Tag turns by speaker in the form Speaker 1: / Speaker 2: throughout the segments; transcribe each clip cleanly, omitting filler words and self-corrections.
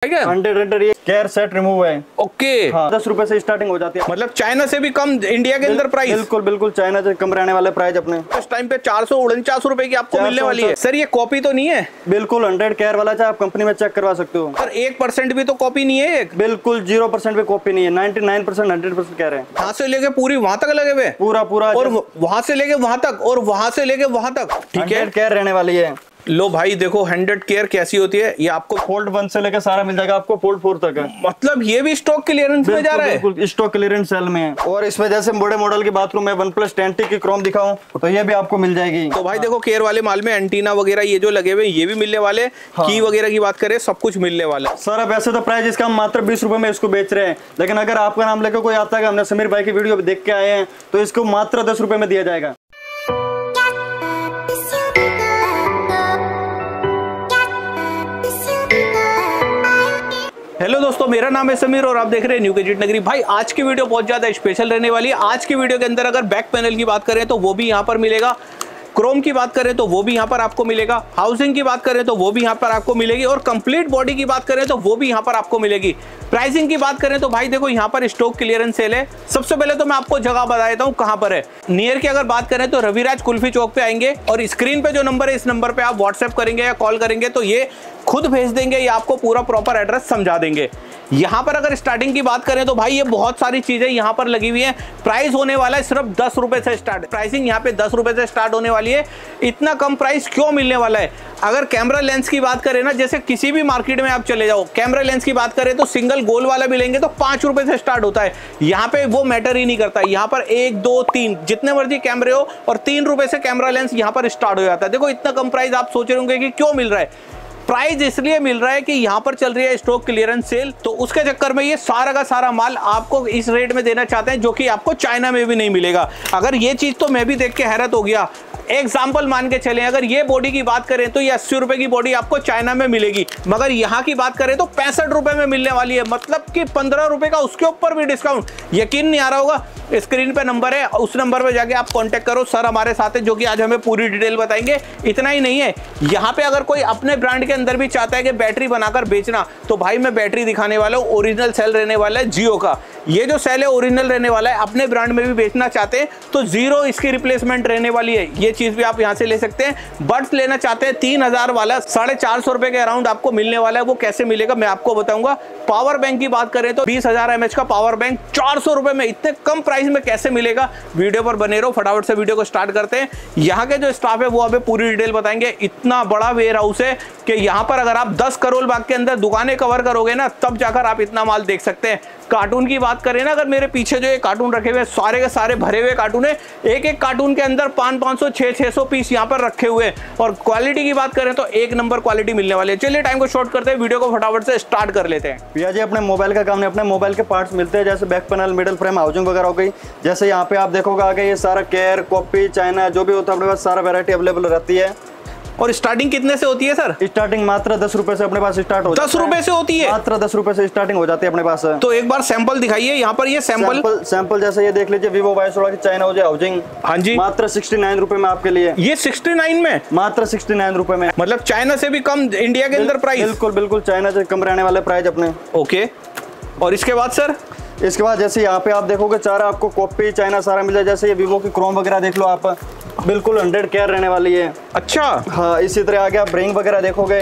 Speaker 1: ये care set remove है।
Speaker 2: Okay
Speaker 1: हाँ, 10 रुपए से स्टार्टिंग हो जाती है।
Speaker 2: मतलब चाइना से भी कम इंडिया के अंदर प्राइस?
Speaker 1: बिल्कुल बिल्कुल, चाइना से कम रहने वाले प्राइस अपने
Speaker 2: इस टाइम पे 449 रुपए की आपको मिलने वाली है। सर ये कॉपी तो नहीं है?
Speaker 1: बिल्कुल 100 केयर वाला, चाहे आप कंपनी में चेक करवा सकते हो।
Speaker 2: सर 1% भी तो कॉपी नहीं है?
Speaker 1: बिल्कुल 0% भी कॉपी नहीं है, 99% 100% कह रहे हैं।
Speaker 2: यहाँ से लेके पूरी वहां तक लगे हुए?
Speaker 1: पूरा
Speaker 2: और वहां से लेके वहां तक, और वहां से लेके वहां तक, ठीक है,
Speaker 1: केयर रहने वाली है।
Speaker 2: लो भाई देखो 100 केयर कैसी होती है। ये आपको
Speaker 1: फोल्ड 1 से लेकर सारा मिल जाएगा आपको, फोल्ड 4 तक है।
Speaker 2: मतलब ये भी स्टॉक क्लियरेंस में जा रहा है?
Speaker 1: बिल्कुल स्टॉक क्लियरेंस सेल में है। और इसमें जैसे बड़े मॉडल की बाथरूम है, OnePlus 10T की क्रोम दिखाऊं तो ये भी आपको मिल जाएगी।
Speaker 2: तो भाई देखो केयर वाले माल में एंटीना वगैरह ये जो लगे हुए ये भी मिलने वाले।
Speaker 1: हाँ।
Speaker 2: की वगैरह की बात करें सब कुछ मिलने वाला है।
Speaker 1: सर अब ऐसे तो प्राइस इसका हम मात्र 20 रुपए में इसको बेच रहे हैं, लेकिन अगर आपका नाम लेकर कोई आता है, हमने समीर भाई की वीडियो देख के आए हैं, तो इसको मात्र 10 रुपए में दिया जाएगा।
Speaker 2: हेलो दोस्तों, मेरा नाम है समीर और आप देख रहे हैं न्यू गैजेट नगरी। भाई आज की वीडियो बहुत ज्यादा स्पेशल रहने वाली है। आज की वीडियो के अंदर अगर बैक पैनल की बात करें तो वो भी यहाँ पर मिलेगा, क्रोम की बात करें तो वो भी यहाँ पर आपको मिलेगा, हाउसिंग की बात करें तो वो भी यहाँ पर आपको मिलेगी, और कंप्लीट बॉडी की बात करें तो वो भी यहाँ पर आपको मिलेगी। प्राइसिंग की बात करें तो भाई देखो यहाँ पर स्टॉक क्लियरेंस सेल है। सबसे पहले तो मैं आपको जगह बता देता हूँ कहाँ पर है। नियर की अगर बात करें तो रविराज कुल्फी चौक पे आएंगे, और स्क्रीन पे जो नंबर है इस नंबर पे आप व्हाट्सएप करेंगे या कॉल करेंगे तो ये खुद भेज देंगे, या आपको पूरा प्रॉपर एड्रेस समझा देंगे। यहाँ पर अगर स्टार्टिंग की बात करें तो भाई ये बहुत सारी चीजें यहाँ पर लगी हुई हैं। प्राइस होने वाला है सिर्फ 10 रुपए से स्टार्ट। प्राइसिंग यहाँ पे 10 रुपए से स्टार्ट होने वाली है। इतना कम प्राइस क्यों मिलने वाला है? अगर कैमरा लेंस की बात करें ना, जैसे किसी भी मार्केट में आप चले जाओ, कैमरा लेंस की बात करें तो सिंगल गोल वाला भी लेंगे तो 5 रुपए से स्टार्ट होता है। यहाँ पे वो मैटर ही नहीं करता। यहाँ पर 1 2 3 जितने मर्जी कैमरे हो, और 3 रुपए से कैमरा लेंस यहाँ पर स्टार्ट हो जाता है। देखो इतना कम प्राइस आप सोच रहे होंगे कि क्यों मिल रहा है। प्राइस इसलिए मिल रहा है कि यहाँ पर चल रही है स्टॉक क्लियरेंस सेल, तो उसके चक्कर में ये सारा का सारा माल आपको इस रेट में देना चाहते हैं, जो कि आपको चाइना में भी नहीं मिलेगा। अगर ये चीज तो मैं भी देख के हैरत हो गया। एग्जाम्पल मान के चलें, अगर ये बॉडी की बात करें तो ये 80 रुपए की बॉडी आपको चाइना में मिलेगी, मगर यहाँ की बात करें तो 65 रुपए में मिलने वाली है। मतलब कि 15 रुपए का उसके ऊपर भी डिस्काउंट। यकीन नहीं आ रहा होगा? स्क्रीन पे नंबर है, उस नंबर पे जाके आप कांटेक्ट करो। सर हमारे साथ है जो कि आज हमें पूरी डिटेल बताएंगे। इतना ही नहीं है, यहाँ पे अगर कोई अपने ब्रांड के अंदर भी चाहता है कि बैटरी बनाकर बेचना, तो भाई मैं बैटरी दिखाने वाला हूँ। ओरिजिनल सेल रहने वाला है जियो का। ये जो सेल है ओरिजिनल रहने वाला है। अपने ब्रांड में भी बेचना चाहते हैं तो 0 इसकी रिप्लेसमेंट रहने वाली है। ये चीज भी आप यहाँ से ले सकते हैं। बड्स लेना चाहते हैं 3000 वाला 450 रुपए के अराउंड आपको मिलने वाला है। वो कैसे मिलेगा मैं आपको बताऊंगा। पावर बैंक की बात करें तो 20,000 mAh का पावर बैंक 400 रुपए में, इतने कम प्राइस में कैसे मिलेगा? वीडियो पर बने रहो, फटाफट से वीडियो को स्टार्ट करते हैं। यहाँ के जो स्टाफ है वो हमें पूरी डिटेल बताएंगे। इतना बड़ा वेयर हाउस है कि यहाँ पर अगर आप 10 करोड़ बाग के अंदर दुकानें कवर करोगे ना, तब जाकर आप इतना माल देख सकते हैं। कार्टून की बात करें ना, अगर मेरे पीछे जो ये कार्टून रखे हुए सारे के सारे भरे हुए कार्टून है, एक एक कार्टून के अंदर 500 600 पीस यहाँ पर रखे हुए हैं। और क्वालिटी की बात करें तो 1 नंबर क्वालिटी मिलने वाली है। चलिए टाइम को शॉर्ट करते हैं, वीडियो को फटाफट से स्टार्ट कर लेते हैं।
Speaker 1: भैया जी अपने मोबाइल का काम नहीं, अपने मोबाइल के पार्ट्स मिलते हैं, जैसे back panel, middle frame, housing वगैरह हो गई। जैसे यहाँ पे आप देखोगे आगे ये सारा केयर, कॉपी, चाइना जो भी होता है अपने पास सारा वैरायटी अवेलेबल रहती है।
Speaker 2: और स्टार्टिंग कितने से होती है सर?
Speaker 1: स्टार्टिंग मात्र 10 रुपए से अपने पास स्टार्ट हो
Speaker 2: 10 रुपए से होती है?
Speaker 1: मात्र 10 रुपए से स्टार्टिंग हो जाती है अपने पास।
Speaker 2: तो एक बार सैंपल दिखाइए। यहाँ पर ये सैंपल
Speaker 1: जैसे ये देख लीजिए, वीवो Y16 की चाइना हो जाए हाउसिंग।
Speaker 2: हाँ जी,
Speaker 1: मात्र 69 रुपए में आपके लिए।
Speaker 2: ये 69 में?
Speaker 1: मात्र 69 रुपए में।
Speaker 2: मतलब चाइना से भी कम इंडिया के अंदर प्राइस?
Speaker 1: बिल्कुल बिल्कुल, चाइना से कम रहने वाले प्राइस अपने।
Speaker 2: ओके, और इसके बाद सर?
Speaker 1: इसके बाद जैसे यहाँ पे आप देखोगे सारा आपको कॉपी, चाइना सारा मिल जाए। जैसे ये वीवो की क्रोम वगैरह देख लो आप, बिल्कुल 100 केयर रहने वाली है।
Speaker 2: अच्छा
Speaker 1: हाँ, इसी तरह आगे आप ब्रिंग वगैरह देखोगे,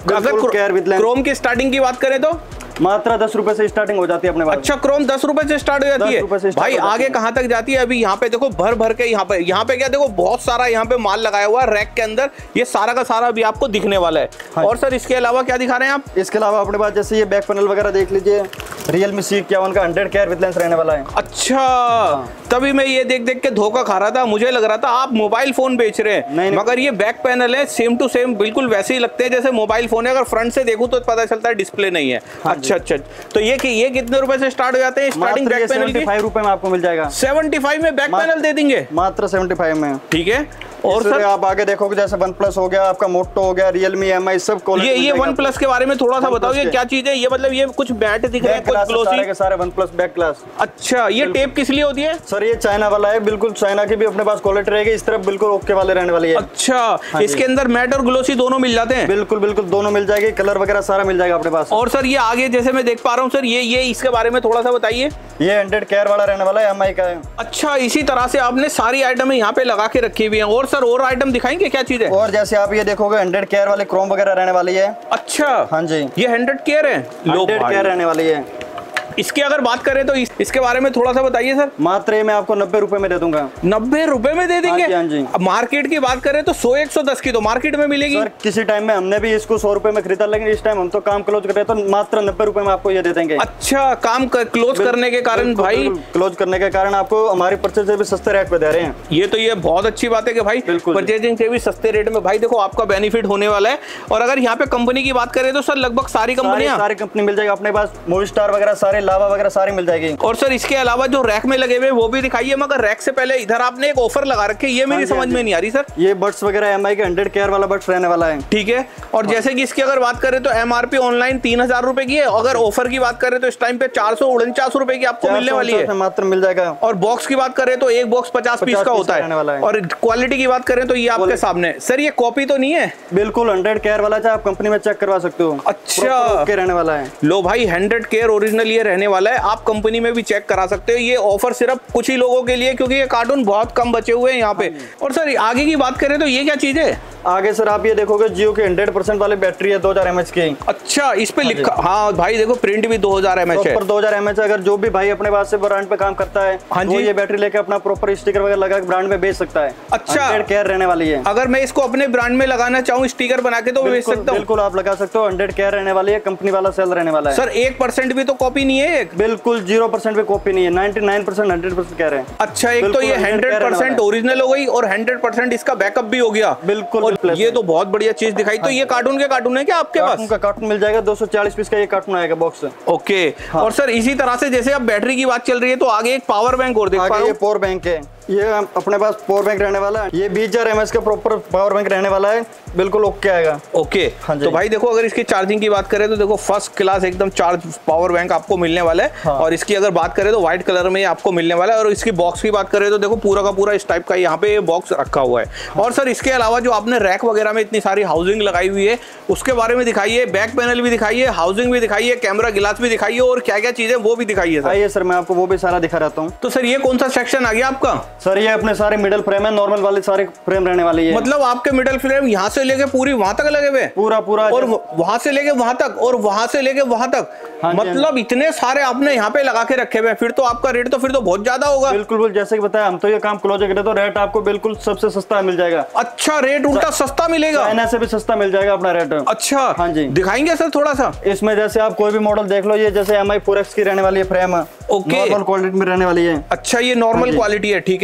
Speaker 2: अगर
Speaker 1: केयर विद लेंस।
Speaker 2: क्रोम की स्टार्टिंग की बात करें तो
Speaker 1: मात्र 10 रुपए से स्टार्टिंग हो जाती है अपने पास।
Speaker 2: अच्छा, क्रोम 10 रुपए से स्टार्ट हो जाती है भाई। आगे कहाँ तक जाती है? अभी यहाँ पे देखो भर भर के यहाँ पे क्या देखो, बहुत सारा यहाँ पे माल लगाया हुआ है रैक के अंदर। ये सारा का सारा अभी आपको दिखने वाला है।
Speaker 1: हाँ।
Speaker 2: और सर इसके अलावा क्या दिखा रहे हैं आप?
Speaker 1: इसके अलावा अपने पास जैसे ये बैक पैनल वगैरह देख लीजिए, Realme C51 का 100 केयर विद लेंस रहने वाला है।
Speaker 2: अच्छा, तभी मैं ये देख देख के धोखा खा रहा था। मुझे लग रहा था आप मोबाइल फोन बेच रहे हैं, मगर ये बैक पैनल है सेम टू सेम, बिल्कुल वैसे ही लगते हैं जैसे मोबाइल फोन है। अगर फ्रंट से देखूं तो पता चलता है डिस्प्ले नहीं है। अच्छा, तो ये कितने रुपए से स्टार्ट हो जाते हैं? स्टार्टिंग बैक पैनल
Speaker 1: 75 रुपए में आपको मिल जाएगा।
Speaker 2: 75 में बैक पैनल दे देंगे?
Speaker 1: मात्र 75 में।
Speaker 2: ठीक है, और सर
Speaker 1: आप आगे देखोगे जैसे वन प्लस हो गया, आपका मोटो हो गया, रियलमी, एमआई सब
Speaker 2: ये वन प्लस के बारे में थोड़ा सा बताओ, ये क्या चीज है? ये मतलब ये कुछ मैट दिख रहे हैं, कुछ ग्लोसी,
Speaker 1: सारे वन प्लस बैक ग्लास।
Speaker 2: अच्छा, ये टेप किस लिए होती है
Speaker 1: सर? ये चाइना वाला है, बिल्कुल चाइना की भी अपने पास क्वालिटी रहेगी, इस तरफ बिल्कुल ओके वाले रहने वाली है।
Speaker 2: अच्छा, इसके अंदर मैट और ग्लोसी दोनों मिल जाते हैं?
Speaker 1: बिल्कुल बिल्कुल दोनों मिल जाएगी, कलर वगैरह सारा मिल जाएगा अपने पास।
Speaker 2: और सर ये आगे जैसे मैं देख पा रहा हूँ सर, ये इसके बारे में थोड़ा सा बताइए।
Speaker 1: ये 100 केयर वाला रहने वाला है, एमआई का है।
Speaker 2: अच्छा, इसी तरह से आपने सारी आइटम यहाँ पे लगा के रखी हुई है। और सर और आइटम दिखाएंगे, क्या चीज है?
Speaker 1: और जैसे आप ये देखोगे 100 केयर वाले क्रोम वगैरह रहने वाली है।
Speaker 2: अच्छा,
Speaker 1: हाँ जी,
Speaker 2: ये 100 केयर है,
Speaker 1: 100 केयर रहने वाली है।
Speaker 2: इसकी अगर बात करें तो इसके बारे में थोड़ा सा बताइए सर।
Speaker 1: मात्र ये मैं आपको 90 रुपए में दे दूंगा।
Speaker 2: 90 रुपए में दे देंगे?
Speaker 1: हाँ जी।
Speaker 2: अब मार्केट की बात करें तो 100-110 की तो मार्केट में मिलेगी
Speaker 1: सर। किसी टाइम में हमने भी इसको 100 रुपए में खरीदा, लेकिन इस टाइम हम तो काम क्लोज कर रहे हैं, तो मात्र 90 रुपए में आपको ये दे देंगे।
Speaker 2: अच्छा, काम क्लोज करने के कारण भाई,
Speaker 1: क्लोज करने के कारण आपको हमारी परचेज से भी सस्ते रेट पे दे रहे हैं।
Speaker 2: ये बहुत अच्छी बात है कि भाई परचेजिंग से भी सस्ते रेट में भाई देखो आपका बेनिफिट होने वाला है। और अगर यहाँ पे कंपनी की बात करें तो सर लगभग सारी
Speaker 1: कंपनी मिल जाएगी अपने पास, मूवी स्टार वगैरह सारे, लावा वगैरह सारे मिल जाएगी।
Speaker 2: और सर इसके अलावा जो रैक में लगे हुए वो भी दिखाइए, मगर रैक से पहले इधर आपने एक ऑफर लगा रखे, ये मेरी समझ में नहीं आ रही सर।
Speaker 1: ये बड्स वगैरह एमआई के 100 केयर वाला बड्स रहने वाला है।
Speaker 2: ठीक है। और जैसे कि इसकी अगर बात करें तो एमआरपी ऑनलाइन 3000 रुपए की है, अगर ऑफर की बात करें तो इस टाइम पे 449 रुपए की आपको मिलने वाली है,
Speaker 1: मात्र मिल जाएगा।
Speaker 2: और बॉक्स की बात करें तो एक बॉक्स 50 पीस का होता है। और क्वालिटी की बात करें तो ये आपके सामने। सर ये कॉपी तो नहीं है?
Speaker 1: बिल्कुल 100 केयर वाला है, आप कंपनी में चेक करवा सकते हो।
Speaker 2: अच्छा,
Speaker 1: रहने वाला है।
Speaker 2: लो भाई 100 केयर ओरिजिनल ये रहने वाला है, आप कंपनी में भी चेक करा सकते हो। ये ऑफर सिर्फ कुछ ही लोगों के लिए, क्योंकि ये कार्टून बहुत कम बचे हुए हैं यहाँ पे। और सर आगे की बात करें तो ये क्या चीज है?
Speaker 1: आगे सर आप ये देखोगे जियो की 100% वाली बैटरी है, 2000 mAh की।
Speaker 2: अच्छा, इस पे लिखा, हाँ भाई देखो प्रिंट भी 2000 mAh है।
Speaker 1: 2000 mAh। अगर जो भी भाई अपने पास से ब्रांड पे काम करता है,
Speaker 2: हाँ जी,
Speaker 1: ये बैटरी लेके अपना प्रॉपर स्टिकर वगैरह लगा के ब्रांड में बेच सकता है।
Speaker 2: अच्छा,
Speaker 1: 100 केयर रहने वाली है।
Speaker 2: अगर मैं इसको अपने ब्रांड में लगाना चाहूँ स्टिकर बना के तो बेच सकता हूँ?
Speaker 1: बिल्कुल आप लगा सकते हो, 100 केयर रहने वाली है, कंपनी वाला सेल रहने वाला है।
Speaker 2: सर 1% भी तो कॉपी नहीं है?
Speaker 1: बिल्कुल 0% भी कॉपी नहीं है, 99% 100% कह रहे हैं।
Speaker 2: अच्छा, एक तो ये 100% ओरिजिनल हो गई और 100% इसका बैकअप भी हो गया।
Speaker 1: बिल्कुल,
Speaker 2: ये तो बहुत बढ़िया चीज दिखाई। तो ये कार्टून के कार्टून है क्या आपके पास?
Speaker 1: कार्टून मिल जाएगा, 240 पीस का ये कार्टून आएगा बॉक्स।
Speaker 2: ओके। और सर इसी तरह से जैसे अब बैटरी की बात चल रही है तो आगे एक पावर बैंक और देख पा रहा हूं।
Speaker 1: ये पावर बैंक है, ये अपने पास पावर बैंक रहने वाला है। ये 20000 mAh का प्रॉपर पावर बैंक रहने वाला है, बिल्कुल ओके आएगा।
Speaker 2: ओके। तो भाई देखो अगर इसकी चार्जिंग की बात करें तो देखो फर्स्ट क्लास एकदम चार्ज पावर बैंक आपको मिलने वाला है। हाँ। और इसकी अगर बात करें तो व्हाइट कलर में आपको मिलने वाला है। और इसकी बॉक्स की बात करें तो देखो पूरा का पूरा इस टाइप का यहाँ पे बॉक्स रखा हुआ है। हाँ। और सर इसके अलावा जो आपने रैक वगैरह में इतनी सारी हाउसिंग लगाई हुई है उसके बारे में दिखाइए, बैक पैनल भी दिखाइए, हाउसिंग भी दिखाइए, कैमरा गिलास भी दिखाइए, और क्या क्या चीजें वो भी दिखाइए।
Speaker 1: आइए सर मैं आपको वो भी सारा दिखा रहता हूँ।
Speaker 2: तो सर ये कौन सा सेक्शन आ गया आपका?
Speaker 1: सर ये अपने सारे मिडल फ्रेम है, नॉर्मल वाले सारे फ्रेम रहने वाली है।
Speaker 2: मतलब आपके मिडल फ्रेम यहाँ से लेके पूरी वहां तक लगे हुए?
Speaker 1: पूरा
Speaker 2: और वहां से लेके वहां तक, और वहां से लेके वहां तक। हाँ, मतलब इतने सारे आपने यहाँ पे लगा के रखे हुए, फिर तो आपका रेट तो फिर तो बहुत ज्यादा होगा।
Speaker 1: बिल्कुल, जैसे कि बताया हम तो ये काम क्लोज करे तो रेट आपको बिल्कुल सबसे सस्ता मिल जाएगा।
Speaker 2: अच्छा, रेट उल्टा सस्ता मिलेगा?
Speaker 1: चाइना से भी सस्ता मिल जाएगा अपना रेट।
Speaker 2: अच्छा,
Speaker 1: हाँ जी,
Speaker 2: दिखाएंगे सर थोड़ा सा।
Speaker 1: इसमें जैसे आप कोई भी मॉडल देख लो, ये जैसे MI 4X की रहने वाली है फ्रेम, नॉर्मल क्वालिटी में रहने वाली है।
Speaker 2: अच्छा, ये नॉर्मल क्वालिटी है, ठीक है।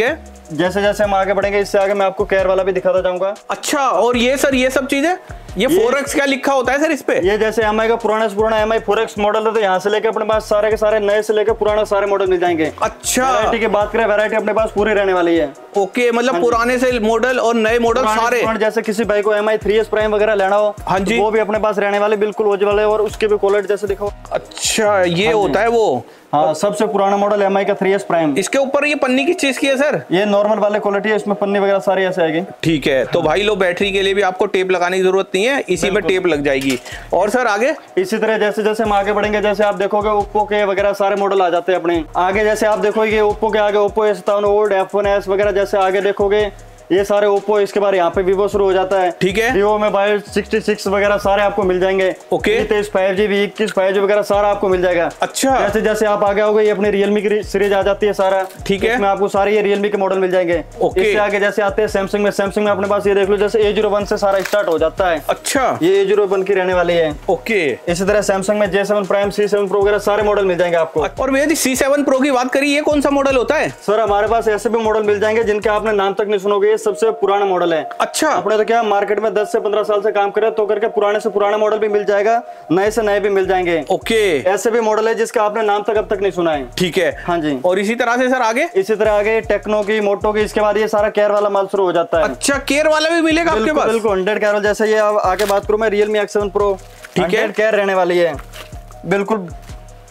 Speaker 1: जैसे जैसे हम आगे बढ़ेंगे इससे आगे मैं आपको केयर वाला भी दिखाता जाऊंगा।
Speaker 2: अच्छा, और ये सर ये सब चीजें, ये 4X क्या लिखा होता है सर इस पे?
Speaker 1: ये जैसे MI का पुराना से पुराना MI 4X मॉडल है, तो यहाँ से लेके अपने पास सारे के सारे नए से लेकर पुराना सारे मॉडल मिल जाएंगे।
Speaker 2: अच्छा,
Speaker 1: वैरायटी की बात करें, वैरायटी अपने पास पूरी रहने वाली है।
Speaker 2: ओके, मतलब पुराने से मॉडल और नए मॉडल सारे।
Speaker 1: जैसे किसी भाई को MI 3S प्राइम वगैरह लेना हो,
Speaker 2: हाँ जी,
Speaker 1: वो भी अपने पास रहने वाले, बिल्कुल ओरिजिनल है, और उसके भी क्वालिटी जैसे दिखाओ।
Speaker 2: अच्छा, ये होता है वो।
Speaker 1: हाँ, सबसे पुराना मॉडल MI का 3S प्राइम।
Speaker 2: इसके ऊपर ये पन्नी किस चीज की है सर?
Speaker 1: ये नॉर्मल वाले क्वालिटी है, इसमें पन्नी वगैरह सारी ऐसे आएगी।
Speaker 2: ठीक है। तो भाई लो, बैटरी के लिए भी आपको टेप लगाने की जरूरत नहीं है, इसी में टेप लग जाएगी। और सर आगे
Speaker 1: इसी तरह जैसे जैसे हम आगे बढ़ेंगे, जैसे आप देखोगे ओप्पो के वगैरह सारे मॉडल आ जाते हैं अपने आगे। जैसे आप देखोगे ओप्पो के आगे ओप्पो A57 ओल्ड, F1S वगैरह, जैसे आगे देखोगे ये सारे ओप्पो, इसके बाद यहाँ पे वीवो शुरू हो जाता है। ठीक है, वीवो में Y66 वगैरह सारे आपको मिल जाएंगे। ओके, 5G 5G वगैरह सारा आपको मिल जाएगा। अच्छा, जैसे जैसे आप आगे आओगे ये अपने रियलमी की सीरीज आ जाती है सारा। ठीक है, इसमें आपको सारे ये रियलमी के मॉडल मिल जाएंगे। इससे आगे जैसे आते हैं सैमसंग में, सैमसंग में अपने पास ये देख लो, जैसे A01 से सारा स्टार्ट हो जाता है। अच्छा, ये A01 की रहने वाली है। ओके, इसी तरह सैमसंग में J7 प्राइम, C7 प्रो वगैरह सारे मॉडल मिल जाएंगे आपको।
Speaker 2: और भैया जी C7 प्रो की बात करिए, ये कौन सा मॉडल होता है?
Speaker 1: सर हमारे पास ऐसे भी मॉडल मिल जाएंगे जिनके आपने नाम तक नहीं सुनोगे, ये सबसे पुराना मॉडल है।
Speaker 2: अच्छा,
Speaker 1: अपने तो क्या मार्केट में 10 से 15 साल से काम करे तो करके पुराने से पुराना मॉडल भी मिल जाएगा, नए से नए भी मिल जाएंगे।
Speaker 2: ओके,
Speaker 1: ऐसे भी मॉडल है जिसका आपने नाम तक अब तक नहीं सुना है।
Speaker 2: ठीक है,
Speaker 1: हाँ जी।
Speaker 2: और इसी तरह से सर आगे,
Speaker 1: इसी तरह आगे टेक्नो की, मोटो की, इसके बाद ये सारा केयर वाला माल शुरू हो जाता है।
Speaker 2: अच्छा, केयर वाला भी मिलेगा आपके पास?
Speaker 1: बिल्कुल 100 केयर वाला। जैसे ये आगे बात करूं मैं Realme X7 Pro,
Speaker 2: ठीक है,
Speaker 1: केयर रहने वाली है बिल्कुल।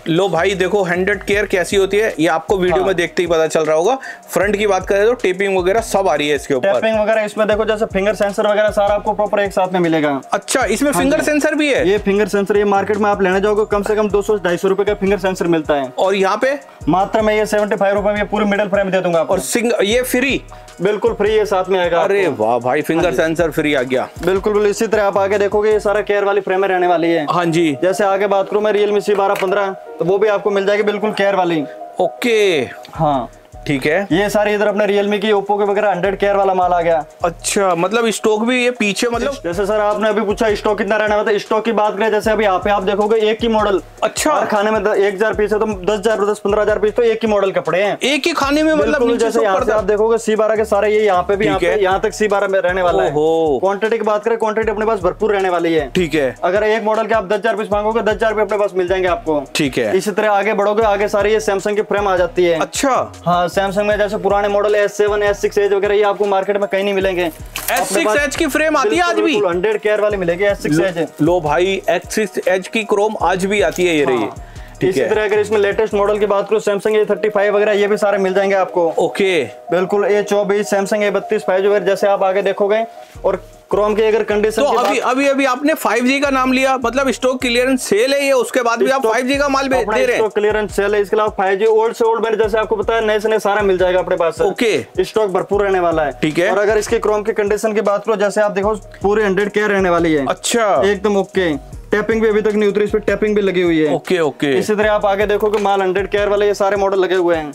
Speaker 2: लो भाई देखो 100 केयर कैसी होती है ये आपको वीडियो में देखते ही पता चल रहा होगा। फ्रंट की बात करें तो टेपिंग वगैरह सब आ रही है इसके ऊपर।
Speaker 1: टेपिंग वगैरह इसमें देखो जैसे फिंगर सेंसर वगैरह सारा आपको प्रॉपर एक साथ में मिलेगा।
Speaker 2: अच्छा, इसमें फिंगर सेंसर भी है?
Speaker 1: ये फिंगर सेंसर ये मार्केट में आप लेने जाओगे कम से कम 200-250 रुपए का फिंगर सेंसर मिलता है।
Speaker 2: और यहाँ पे
Speaker 1: मात्र मैं ये 75 रुपए में पूरी मिडल फ्रेम दे दूंगा आपको।
Speaker 2: और ये फ्री?
Speaker 1: बिल्कुल फ्री ये साथ में आएगा।
Speaker 2: अरे वाह भाई, फिंगर सेंसर फ्री आ गया।
Speaker 1: बिल्कुल बिल्कुल। इसी तरह आप आगे देखोगे ये सारा केयर वाली फ्रेम रहने वाली है।
Speaker 2: हाँ जी।
Speaker 1: जैसे आगे बात करूं मैं Realme C12-15 तो वो भी आपको मिल जाएगी बिल्कुल केयर वाली।
Speaker 2: ओके,
Speaker 1: हाँ
Speaker 2: ठीक है।
Speaker 1: ये सारी इधर अपने Realme की, ओप्पो के वगैरह 100 केयर वाला माल आ गया।
Speaker 2: अच्छा, मतलब स्टॉक भी ये पीछे, मतलब
Speaker 1: जैसे सर आपने अभी पूछा स्टॉक कितना रहने वाला है, स्टॉक की बात करें जैसे अभी यहाँ पे आप देखोगे एक ही मॉडल।
Speaker 2: अच्छा,
Speaker 1: खाने में 1000 पीस है तो 10,000-15,000 पीस तो एक ही मॉडल कपड़े हैं, एक
Speaker 2: ही खाने में। मतलब
Speaker 1: जैसे यहाँ से आप देखोगे C12 के सारे ये यहाँ पे भी यहाँ तक C12 में रहने वाला है। क्वांटिटी की बात करें, क्वांटिटी अपने पास भरपूर रहने वाली है।
Speaker 2: ठीक है,
Speaker 1: अगर एक मॉडल के आप 10,000 पीस मांगोगे 10,000 अपने पास मिल जाएंगे आपको।
Speaker 2: ठीक है।
Speaker 1: इसी तरह आगे बढ़ोगे, आगे सारी ये सैमसंग की फ्रेम आ जाती है।
Speaker 2: अच्छा,
Speaker 1: हाँ सैमसंग में जैसे पुराने मॉडल S7, S6 एज वगैरह ये आपको मार्केट में कहीं नहीं मिलेंगे।
Speaker 2: S6 एज की फ्रेम आती है आज भी?
Speaker 1: 100 केयर वाली मिलेगी S6 एज।
Speaker 2: लो भाई, S6 एज की क्रोम आज भी आती है ये रही।
Speaker 1: इसी तरह अगर इसमें लेटेस्ट मॉडल की बात करूं सैमसंग A35 वगैरह ये भी सारे मिल जाएंगे आपको।
Speaker 2: ओके,
Speaker 1: बिल्कुल। A24, सैमसंग A32 5G वगैरह जैसे आप आगे देखोगे। और क्रोम की अगर कंडीशन
Speaker 2: तो अभी आपने 5G का नाम लिया, मतलब स्टॉक क्लियरेंस सेल है ये, उसके बाद भी आप 5G का माल दे रहे हैं?
Speaker 1: स्टॉक क्लियरेंस सेल है, इसके अलावा 5G ओल्ड से ओल्ड मैंने जैसे आपको बताया नए से नए सारा मिल जाएगा अपने पास।
Speaker 2: ओके,
Speaker 1: स्टॉक भरपूर रहने वाला है।
Speaker 2: ठीक है।
Speaker 1: और अगर इसकी क्रोम की कंडीशन की बात करो जैसे आप देखो पूरी 100 केयर रहने वाली है।
Speaker 2: अच्छा,
Speaker 1: एकदम ओके। टैपिंग भी अभी तक नहीं उतरी, इस पर टैपिंग भी लगी हुई है।
Speaker 2: Okay okay.
Speaker 1: इसी तरह आप आगे देखोगे माल 100 केयर वाले ये सारे मॉडल लगे हुए हैं।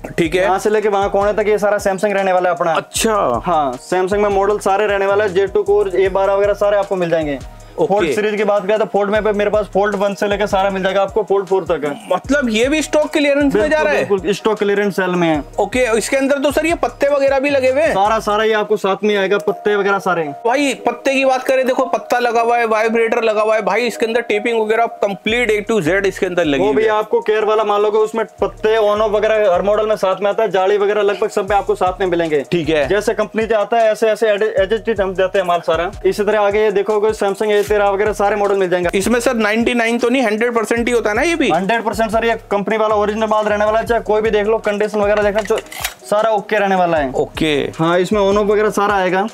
Speaker 2: ठीक है,
Speaker 1: यहाँ से लेके वहाँ कोने तक ये सारा सैमसंग रहने वाला है अपना।
Speaker 2: अच्छा,
Speaker 1: हाँ सैमसंग में मॉडल सारे रहने वाले हैं। J2 कोर, A12 वगैरह सारे आपको मिल जाएंगे। फोल्ड सीरीज की बात करें तो फोल्ड में पे मेरे पास फोल्ड 1 से लेकर सारा मिल जाएगा आपको फोल्ड 4 तक है।
Speaker 2: मतलब ये भी स्टॉक क्लियरेंस में जा रहा है?
Speaker 1: बिल्कुल स्टॉक क्लियरेंस सेल में है।
Speaker 2: ओके, इसके अंदर तो सर ये पत्ते वगैरह भी लगे हुए हैं?
Speaker 1: सारा ये आपको साथ में आएगा, पत्ते वगैरह सारे।
Speaker 2: भाई पत्ते की बात करें, देखो पत्ता लगा हुआ है, वाइब्रेटर लगा हुआ है भाई, इसके अंदर टेपिंग वगैरह कंप्लीट A to Z इसके अंदर लगी।
Speaker 1: वो भी आपको केयर वाला मान लोगे उसमें पत्ते ऑन ऑफ वगैरह हर मॉडल में साथ में आता है। जाली वगैरह लगभग सब में आपको साथ में मिलेंगे। ठीक है, जैसे कंपनी से आता है ऐसे एडजस्ट हम देते हैं माल सारा। इसी तरह आगे ये देखोगे सैमसंग A13 वगैरह सारे मॉडल मिल जाएंगे। इसमें
Speaker 2: सर 99 तो नहीं 100% ही होता है ना? ये भी
Speaker 1: 100% सर ये कंपनी वाला ओरिजिनल माल रहने वाला है। चाहे कोई भी देख लो, कंडीशन वगैरह देखना सारा ओके रहने वाला है।
Speaker 2: ओके,
Speaker 1: हाँ इसमें ऑन ऑफ वगैरह सारा आएगा।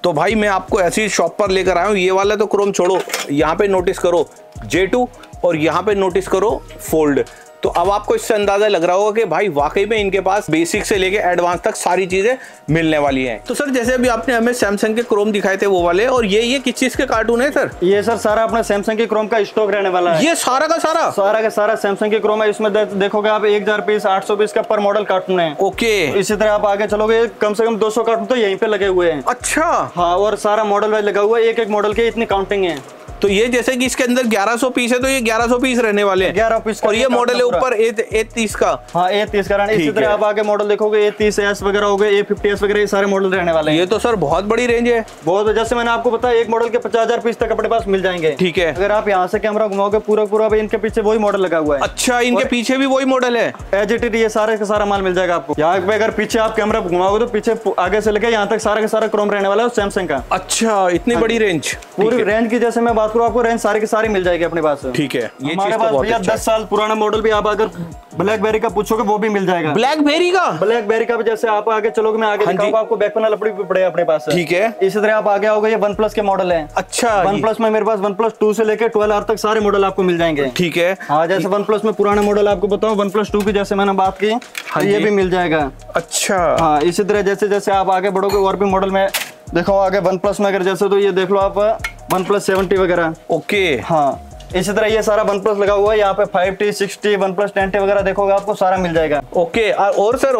Speaker 2: तो भाई मैं आपको ऐसी शॉप पर लेकर आया हूँ। ये वाला तो क्रोम छोड़ो, यहाँ पे नोटिस करो J2 और यहाँ पे नोटिस करो फोल्ड। तो अब आपको इससे अंदाजा लग रहा होगा कि भाई वाकई में इनके पास बेसिक से लेके एडवांस तक सारी चीजें मिलने वाली हैं। तो सर जैसे अभी आपने हमें सैमसंग के क्रोम दिखाए थे वो वाले, और ये किस चीज के कार्टून है सर?
Speaker 1: ये सर सारा अपना सैमसंग के क्रोम का स्टॉक रहने वाला है।
Speaker 2: ये सारा का सारा
Speaker 1: सैमसंग के क्रोम है। इसमें देखोगे आप 1000 पीस 800 पीस का पर मॉडल कार्टून है।
Speaker 2: ओके,
Speaker 1: इसी तरह आप आगे चलोगे कम से कम 200 कार्टून तो यहीं पे लगे हुए हैं।
Speaker 2: अच्छा,
Speaker 1: हाँ, और सारा मॉडल वाइज लगा हुआ है। एक मॉडल के इतनी काउंटिंग है।
Speaker 2: तो ये जैसे कि इसके अंदर 1100 पीस है तो ये 1100 पीस रहने वाले हैं।
Speaker 1: 11 पीस।
Speaker 2: और ये मॉडल है ऊपर A30 का।
Speaker 1: हाँ A30 का रहना। इसी तरह आप आगे मॉडल देखोगे A30s वगैरह हो गए, A50s वगैरह, ये सारे मॉडल रहने वाले हैं।
Speaker 2: ये तो सर बहुत बड़ी रेंज है।
Speaker 1: बहुत, जैसे मैंने आपको बताया एक मॉडल के 50,000 पीस तक अपने पास मिल जाएंगे।
Speaker 2: ठीक है।
Speaker 1: अगर आप यहाँ से कैमरा घुमाओगे पूरा इनके पीछे वही मॉडल लगा हुआ है।
Speaker 2: अच्छा, इनके पीछे भी वही मॉडल है?
Speaker 1: एज इट इज ये सारे का सारा माल मिल जाएगा आपको। यहाँ पे अगर पीछे आप कैमरा घुमाओगे तो पीछे आगे से लेके यहाँ तक सारा का सारा क्रोम रहने वाला है सैमसंग का।
Speaker 2: अच्छा, इतनी बड़ी रेंज?
Speaker 1: पूरी रेंज की जैसे मैं बात करूँ आपको रेंज सारी मिल जाएगी अपने पास।
Speaker 2: ठीक है, ये
Speaker 1: हमारे पास भैया 10 साल पुराना मॉडल भी आप अगर ब्लैकबेरी का पूछोगे वो भी मिल जाएगा।
Speaker 2: ब्लैकबेरी का भी
Speaker 1: जैसे आप आगे चलोगे मैं आगे दिखाऊंगा आपको, बैक पैनल अपनी भी पड़े अपने पास।
Speaker 2: ठीक है।
Speaker 1: इसी तरह आप आगे आओगे, ये OnePlus के मॉडल है। अच्छा, OnePlus में मेरे पास OnePlus 2 से लेकर 12R तक सारे मॉडल आपको मिल जाएंगे।
Speaker 2: ठीक है।
Speaker 1: हाँ, जैसे OnePlus में पुराना मॉडल आपको बताऊं OnePlus 2 की जैसे मैंने बात की, ये भी मिल जाएगा। अच्छा, हाँ, इसी तरह जैसे जैसे आप आगे बढ़ोगे और भी मॉडल में देखो आगे OnePlus में अगर जैसे तो ये देख लो आप OnePlus 70 वगैरह। ओके, हाँ, इसी तरह ये सारा OnePlus लगा हुआ है। यहाँ पे 5T 6T OnePlus 10T वगैरह देखोगे आपको सारा मिल जाएगा।
Speaker 2: ओके, और सर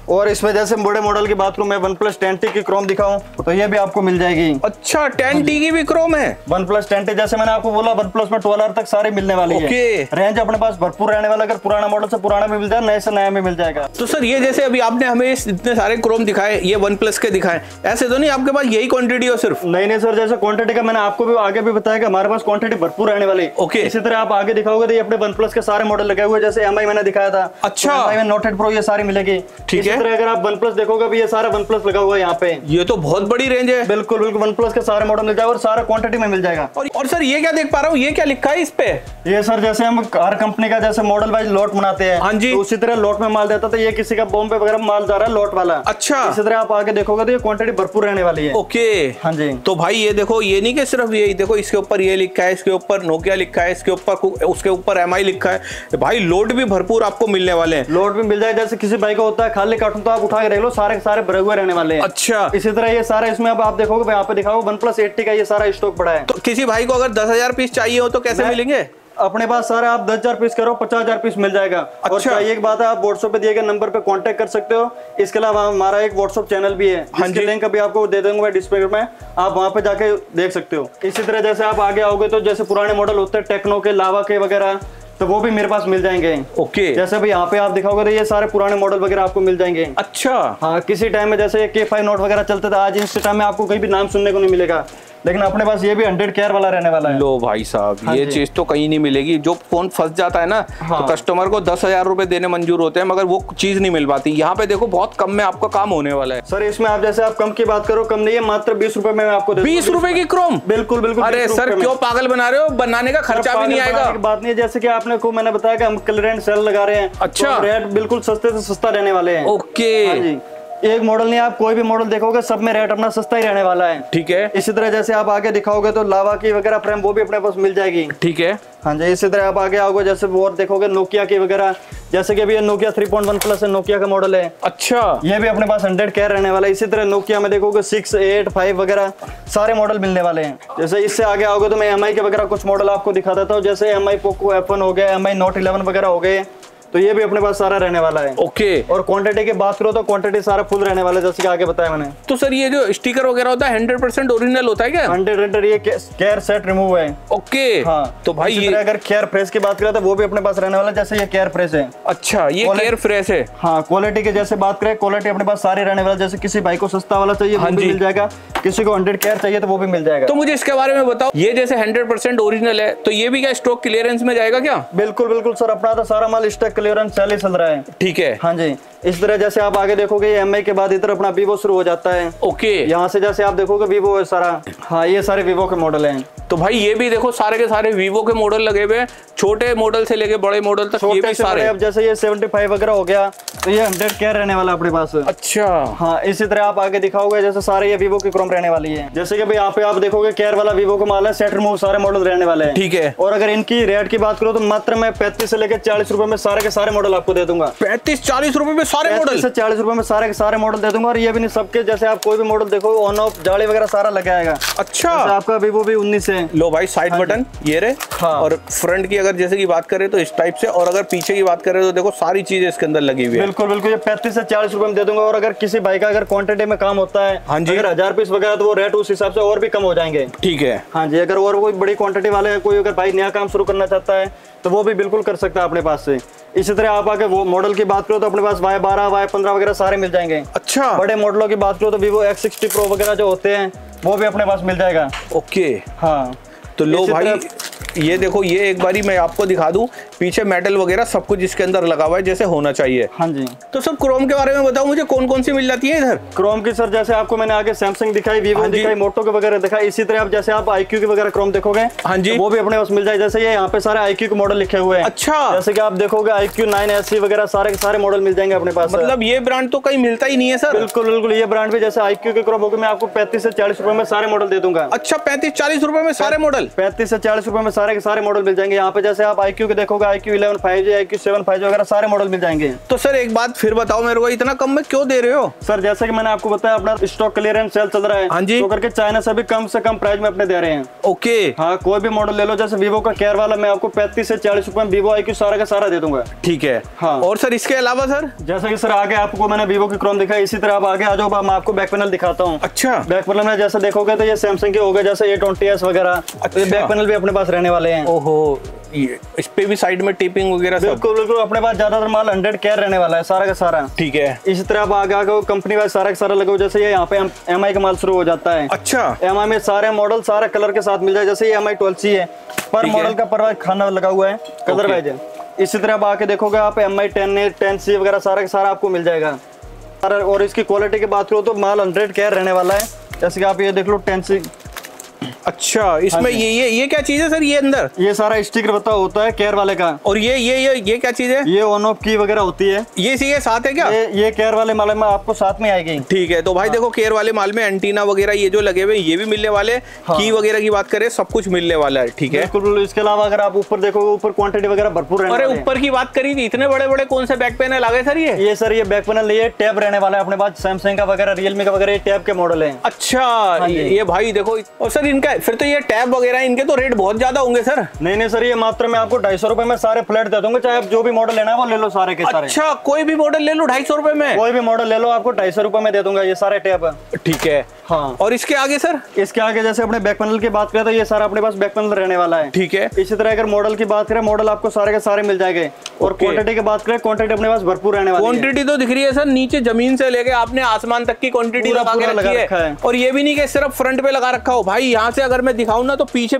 Speaker 1: और इसमें जैसे बड़े मॉडल की बात करूं मैं OnePlus 10T की क्रोम दिखाऊं तो ये भी आपको मिल जाएगी।
Speaker 2: अच्छा 10T की भी क्रोम है।
Speaker 1: OnePlus 10T जैसे मैंने आपको बोला OnePlus में 12R तक सारी मिलने वाली है। रेंज अपने पास भरपूर रहने वाला, अगर पुराना मॉडल से पुराना भी मिल जाए, नए से नया भी मिल जाएगा।
Speaker 2: तो सर ये जैसे अभी आपने हमें इतने सारे क्रोम दिखाए, ये OnePlus के दिखाए, ऐसे तो नहीं आपके पास यही क्वांटिटी हो सिर्फ?
Speaker 1: नहीं सर, जैसे क्वांटिटी का मैंने आपको भी आगे भी बताया कि हमारे पास क्वांटिटी भरपूर रहने वाली।
Speaker 2: ओके।
Speaker 1: इसी तरह आप आगे दिखाओगे तो ये अपने OnePlus के सारे मॉडल लगे हुए, जैसे MI मैंने दिखाया था।
Speaker 2: अच्छा।
Speaker 1: MI में Note 8 Pro ये सारी मिलेगी।
Speaker 2: ठीक है।
Speaker 1: इसी तरह अगर आप OnePlus देखोगे भी ये सारा OnePlus लगा हुआ है यहाँ पे।
Speaker 2: ये तो बहुत बड़ी रेंज है।
Speaker 1: बिल्कुल बिल्कुल, OnePlus के सारे मॉडल मिल जाएगा और सारा क्वांटिटी में मिल जाएगा।
Speaker 2: और सर ये क्या देख पा रहा हूँ, ये क्या लिखा है इस पे?
Speaker 1: ये सर जैसे हम हर कंपनी का जैसे मॉडल वाइज लॉट बनाते हैं,
Speaker 2: हाँ जी,
Speaker 1: तो उसी तरह लॉट में माल देता था। ये किसी का बॉम्बे वगैरह माल जा रहा है लॉट वाला।
Speaker 2: अच्छा।
Speaker 1: इसी तरह आप आगे देखोगे तो ये क्वांटिटी भरपूर रहने वाली है।
Speaker 2: ओके।
Speaker 1: हाँ जी।
Speaker 2: तो भाई ये देखो, ये नहीं कि सिर्फ ये देखो, इसके ऊपर ये लिखा है, इसके ऊपर नोकिया लिखा है, इसके ऊपर उसके ऊपर MI लिखा है। भाई लोड भी भरपूर आपको मिलने वाले हैं।
Speaker 1: लोड भी मिल जाए, जैसे किसी बाइक का होता है खाली कार्टून तो आप उठा के रख लो, सारे के सारे भरे हुए रहने वाले हैं।
Speaker 2: अच्छा।
Speaker 1: इसी तरह ये सारा इसमें अब आप देखोगे यहाँ पे दिखाओ OnePlus 80 का ये सारा स्टॉक पड़ा है।
Speaker 2: तो किसी भाई को अगर 10,000 पीस चाहिए हो तो कैसे मिलेंगे?
Speaker 1: अपने पास सारा आप 10,000 पीस करो 50,000 पीस मिल जाएगा।
Speaker 2: अच्छा।
Speaker 1: और चाहिए एक बात है, आप व्हाट्सएप पे दिए गए नंबर पे कांटेक्ट कर सकते हो। इसके अलावा हमारा एक व्हाट्सएप चैनल भी है, जिसकी लिंक अभी आपको दे दूंगा डिस्प्ले में, आप वहां पे जाके देख सकते हो। इसी तरह जैसे आप आगे आओगे तो जैसे पुराने मॉडल होते हैं टेक्नो के, लावा के वगैरह, तो वो भी मेरे पास मिल जाएंगे।
Speaker 2: ओके।
Speaker 1: जैसे अभी यहाँ पे आप दिखाओगे तो ये सारे पुराने मॉडल वगैरह आपको मिल जाएंगे।
Speaker 2: अच्छा।
Speaker 1: हाँ, किसी टाइम में जैसे K5 नोट वगैरह चलते थे, आज इस टाइम में आपको कहीं भी नाम सुनने को नहीं मिलेगा, लेकिन अपने पास ये भी 100 केयर वाला रहने वाला है।
Speaker 2: लो भाई साहब,
Speaker 1: हाँ
Speaker 2: ये चीज तो कहीं नहीं मिलेगी। जो फोन फंस जाता है ना,
Speaker 1: हाँ।
Speaker 2: तो कस्टमर को 10,000 रुपए देने मंजूर होते हैं, मगर वो चीज नहीं मिल पाती। यहाँ पे देखो बहुत कम में आपका काम होने वाला है।
Speaker 1: सर इसमें आप जैसे आप कम की बात करो, कम नहीं है, मात्र 20 रुपए में आपको
Speaker 2: 20 रुपए की क्रोम?
Speaker 1: बिल्कुल बिल्कुल।
Speaker 2: अरे सर क्यों पागल बना रहे हो, बनाने का खर्चा भी नहीं आएगा।
Speaker 1: बात नहीं है, जैसे कि आपने को मैंने बताया कि हम क्लियरेंस सेल लगा रहे हैं।
Speaker 2: अच्छा।
Speaker 1: तो रेट बिल्कुल सस्ते से सस्ता रहने वाले हैं।
Speaker 2: ओके।
Speaker 1: हाँ जी, एक मॉडल नहीं, आप कोई भी मॉडल देखोगे सब में रेट अपना सस्ता ही रहने वाला है।
Speaker 2: ठीक है।
Speaker 1: इसी तरह जैसे आप आगे दिखाओगे तो लावा की वगैरह फ्रेम वो भी अपने पास मिल जाएगी।
Speaker 2: ठीक है।
Speaker 1: हाँ जी। इसी तरह आप आगे आओगे जैसे वो और देखोगे नोकिया की वगैरह, जैसे कि अभी ये नोकिया 3.1 प्लस है, नोकिया का मॉडल है।
Speaker 2: अच्छा।
Speaker 1: ये भी अपने पास 100 केयर रहने वाला है। इसी तरह नोकिया में देखोगे 6, 8, 5 वगैरह सारे मॉडल मिलने वाले हैं। जैसे इससे आगे आओगे तो मैं MI के वगैरह कुछ मॉडल आपको दिखा देता हूँ, जैसे MI पोको F1 हो गया, MI Note 11 वगैरह हो गए, तो ये भी अपने पास सारा रहने वाला है।
Speaker 2: ओके।
Speaker 1: और क्वांटिटी की बात करो तो क्वांटिटी सारा फुल रहने वाला है, जैसे कि आगे बताया मैंने।
Speaker 2: तो सर ये जो स्टिकर वगैरह होता है 100% ओरिजिनल होता है क्या?
Speaker 1: 100 ये केयर सेट रिमूव है।
Speaker 2: ओके।
Speaker 1: हाँ।
Speaker 2: तो भाई ये
Speaker 1: अगर केयर फ्रेश की बात करें तो वो भी अपने पास रहने वाला है, जैसे ये केयर फ्रेश है।
Speaker 2: अच्छा, ये केयर फ्रेश है।
Speaker 1: हाँ, क्वालिटी की जैसे बात करें, क्वालिटी अपने पास सारी रहने वाला, जैसे किसी भाई को सस्ता वाला चाहिए वो भी मिल जाएगा, किसी को 100 केयर चाहिए तो वो भी मिल जाएगा।
Speaker 2: तो मुझे इसके बारे में बताओ, ये जैसे 100% ओरिजिनल है, तो ये भी क्या स्टॉक क्लियरेंस में जाएगा क्या?
Speaker 1: बिल्कुल बिल्कुल सर, अपना तो सारा माल स्टॉक क्लियरेंस सेल ही चल रहा है।
Speaker 2: ठीक है।
Speaker 1: हाँ जी। इस तरह जैसे आप आगे देखोगे MI के बाद इधर अपना Vivo शुरू हो जाता है।
Speaker 2: ओके।
Speaker 1: यहाँ से जैसे आप देखोगे Vivo है सारा। हाँ, ये सारे Vivo के मॉडल हैं।
Speaker 2: तो भाई ये भी देखो सारे के सारे Vivo के मॉडल लगे हुए हैं, छोटे मॉडल से लेके बड़े मॉडल तक, ये भी सारे।
Speaker 1: अब जैसे ये 75 वगैरह हो गया तो ये 100 केयर रहने वाला अपने पास।
Speaker 2: अच्छा।
Speaker 1: हाँ, इसी तरह आप आगे दिखाओगे जैसे सारे ये Vivo की क्रोम रहने वाली है। जैसे कि भाई यहाँ पे आप देखोगे केयर वाला Vivo का माल है, सेट रिमूव सारे मॉडल रहने वाले हैं।
Speaker 2: ठीक है।
Speaker 1: और अगर इनकी रेट की बात करो तो मात्र मैं 35 से लेकर 40 रुपए में सारे के सारे मॉडल आपको दे दूंगा।
Speaker 2: 35-40 रुपए में सारे मॉडल?
Speaker 1: 40 रुपए में सारे के सारे मॉडल दे दूंगा। और ये भी नहीं, सबके जैसे आप कोई भी मॉडल देखो ऑन ऑफ जाली वगैरह सारा लगा आएगा।
Speaker 2: अच्छा।
Speaker 1: आपका Vivo भी 19 है।
Speaker 2: लो भाई, साइड बटन ये रहे।
Speaker 1: हाँ।
Speaker 2: और फ्रंट की अगर जैसे की बात करें तो इस टाइप से, और अगर पीछे की बात करें तो देखो सारी चीजें इसके अंदर लगी हुई है।
Speaker 1: बिल्कुल बिल्कुल, ये 35 से 40 रुपए में दे दूंगा। और अगर किसी भाई का अगर क्वांटिटी में काम होता है,
Speaker 2: हाँ जी,
Speaker 1: अगर 1000 पीस वगैरह, तो वो रेट उस हिसाब से और भी कम हो जाएंगे।
Speaker 2: ठीक है।
Speaker 1: हाँ जी। अगर और कोई बड़ी क्वांटिटी वाले कोई अगर भाई नया काम शुरू करना चाहता है तो वो भी बिल्कुल कर सकता है अपने पास से। इसी तरह आप आगे वो मॉडल की बात करो तो अपने पास Y12, Y15 वगैरह सारे मिल जाएंगे।
Speaker 2: अच्छा।
Speaker 1: बड़े मॉडलों की बात करो तो Vivo X60 Pro वगैरह जो होते हैं वो भी अपने पास मिल जाएगा।
Speaker 2: ओके।
Speaker 1: हाँ।
Speaker 2: तो लो भाई, ये देखो, ये एक बारी मैं आपको दिखा दूं, पीछे मेटल वगैरह सब कुछ इसके अंदर लगा हुआ है जैसे होना चाहिए।
Speaker 1: हाँ जी।
Speaker 2: तो सर क्रोम के बारे में बताओ मुझे, कौन कौन सी मिल जाती है इधर?
Speaker 1: क्रोम की सर जैसे आपको मैंने आगे सैमसंग दिखाई, Vivo दिखाई, मोटो के वगैरह दिखाई। इसी तरह आप जैसे आप IQ के वगैरह क्रोम देखोगे,
Speaker 2: हाँ जी,
Speaker 1: वो भी अपने पास मिल जाए। जैसे ये यहाँ पे सारे IQ के मॉडल लिखे हुए हैं।
Speaker 2: अच्छा।
Speaker 1: जैसे कि आप देखोगे IQ 9SE वगैरह सारे के सारे मॉडल मिल जाएंगे अपने पास।
Speaker 2: मतलब ये ब्रांड तो कहीं मिलता ही नहीं है सर?
Speaker 1: बिल्कुल बिल्कुल, ये ब्रांड भी जैसे IQ के क्रोम होगी, मैं आपको 35 से 40 रुपए में सारे मॉडल दे दूंगा।
Speaker 2: अच्छा, 35-40 रुपए में सारे मॉडल?
Speaker 1: 35 से 40 रुपए में सारे सारे के सारे मॉडल मिल जाएंगे यहाँ पे। जैसे आप IQ के देखोगे, IQ 11 5G, IQ 7 5G वगैरह सारे मॉडल मिल जाएंगे।
Speaker 2: तो सर एक बात फिर बताओ मेरे को, इतना कम में क्यों दे रहे हो?
Speaker 1: सर जैसे कि मैंने आपको बताया, अपना स्टॉक क्लियरेंस सेल चल रहा है।
Speaker 2: हाँ जी।
Speaker 1: तो करके चाइना से भी कम प्राइस में अपने दे रहे हैं।
Speaker 2: ओके।
Speaker 1: हाँ, कोई भी मॉडल ले लो, जैसे वीवो का केयर वाला मैं आपको 35 से 40 रुपए में वीवो IQ सारा का सारा दे दूंगा।
Speaker 2: ठीक है।
Speaker 1: हाँ।
Speaker 2: और सर इसके अलावा सर,
Speaker 1: जैसे कि सर आगे आपको मैंने वीवो की क्रोम दिखाई, इसी तरह आप आगे आ जाओ, मैं आपको बैक पैनल दिखाता हूँ।
Speaker 2: अच्छा।
Speaker 1: बैक पैनल में जैसे देखोगे तो ये सैमसंग के हो गए, जैसे A20s वगैरह।
Speaker 2: अच्छा।
Speaker 1: बैक पैनल भी अपने पास रहने वाले हैं।
Speaker 2: ओहो, इस पे भी साइड में टेपिंग वगैरह सब?
Speaker 1: बिल्कुल बिल्कुल, अपने पास ज्यादातर माल 100 केयर रहने वाला है सारा का सारा।
Speaker 2: ठीक है।
Speaker 1: इसी तरह आप आगे कंपनी वाइज सारा का सारा लगाओ। जैसे ये यहाँ पे MI का माल शुरू हो जाता है।
Speaker 2: अच्छा।
Speaker 1: MI में सारे मॉडल सारे कलर के साथ मिल जाए। जैसे ये MI 12C है, पर मॉडल का पर खाना लगा हुआ है, कलर वाइज है। इसी तरह आप आके देखोगे, आप MI 10C वगैरह सारा का सारा आपको मिल जाएगा। और इसकी क्वालिटी की बात करो तो माल 100 केयर रहने वाला है। जैसे कि आप ये देख लो 10C।
Speaker 2: अच्छा, इसमें ये क्या चीज है सर? ये अंदर
Speaker 1: ये सारा स्टिकर बता होता है केयर वाले का।
Speaker 2: और ये क्या चीज है?
Speaker 1: ये ऑन ऑफ की वगैरह होती है।
Speaker 2: ये साथ है क्या?
Speaker 1: ये केयर वाले माल में आपको साथ में आएगी।
Speaker 2: ठीक है। तो भाई देखो, केयर वाले माल में एंटीना वगैरह ये जो लगे हुए ये भी मिलने वाले। की वगैरह की बात करें, सब कुछ मिलने वाला है। ठीक है।
Speaker 1: बिल्कुल। इसके अलावा अगर आप ऊपर देखोगे, ऊपर क्वांटिटी वगैरह भरपूर रहने वाले हैं।
Speaker 2: ऊपर की बात करी थी, इतने बड़े बड़े कौन से बैक पैनल आ गए सर? ये
Speaker 1: सर ये बैक पैनल, ये टैब रहने वाला है अपने पास। सैमसंग का वगैरह, रियलमी का वगैरह, ये टैब के मॉडल है।
Speaker 2: अच्छा। ये भाई देखो, और सर इनका फिर तो ये टैब वगैरह इनके तो रेट बहुत ज्यादा होंगे सर?
Speaker 1: नहीं सर, ये मात्र मैं आपको 250 रुपए में सारे फ्लैट दे दूंगा। चाहे आप जो भी मॉडल लेना है वो ले लो सारे के सारे।
Speaker 2: अच्छा, कोई भी मॉडल ले लो 250 रुपए में?
Speaker 1: कोई भी मॉडल ले लो, आपको 250 रुपए में दे दूंगा ये सारे टैब। ठीक है। हाँ।
Speaker 2: और इसके आगे सर?
Speaker 1: इसके आगे जैसे अपने बैक पैनल की बात करें तो ये सारा अपने पास बैक पैनल रहने वाला है।
Speaker 2: ठीक है।
Speaker 1: इसी तरह अगर मॉडल की बात करें, मॉडल आपको सारे के सारे मिल जाएंगे। और क्वांटिटी की बात करें, क्वांटिटी अपने पास भरपूर रहने वाली है।
Speaker 2: क्वांटिटी तो दिख रही है सर, नीचे जमीन से लेके आपने आसमान तक की क्वांटिटी लगा के रखी है। और ये भी नहीं कि सिर्फ फ्रंट पे लगा रखा हो भाई, यहाँ से अगर मैं दिखाऊं ना तो पीछे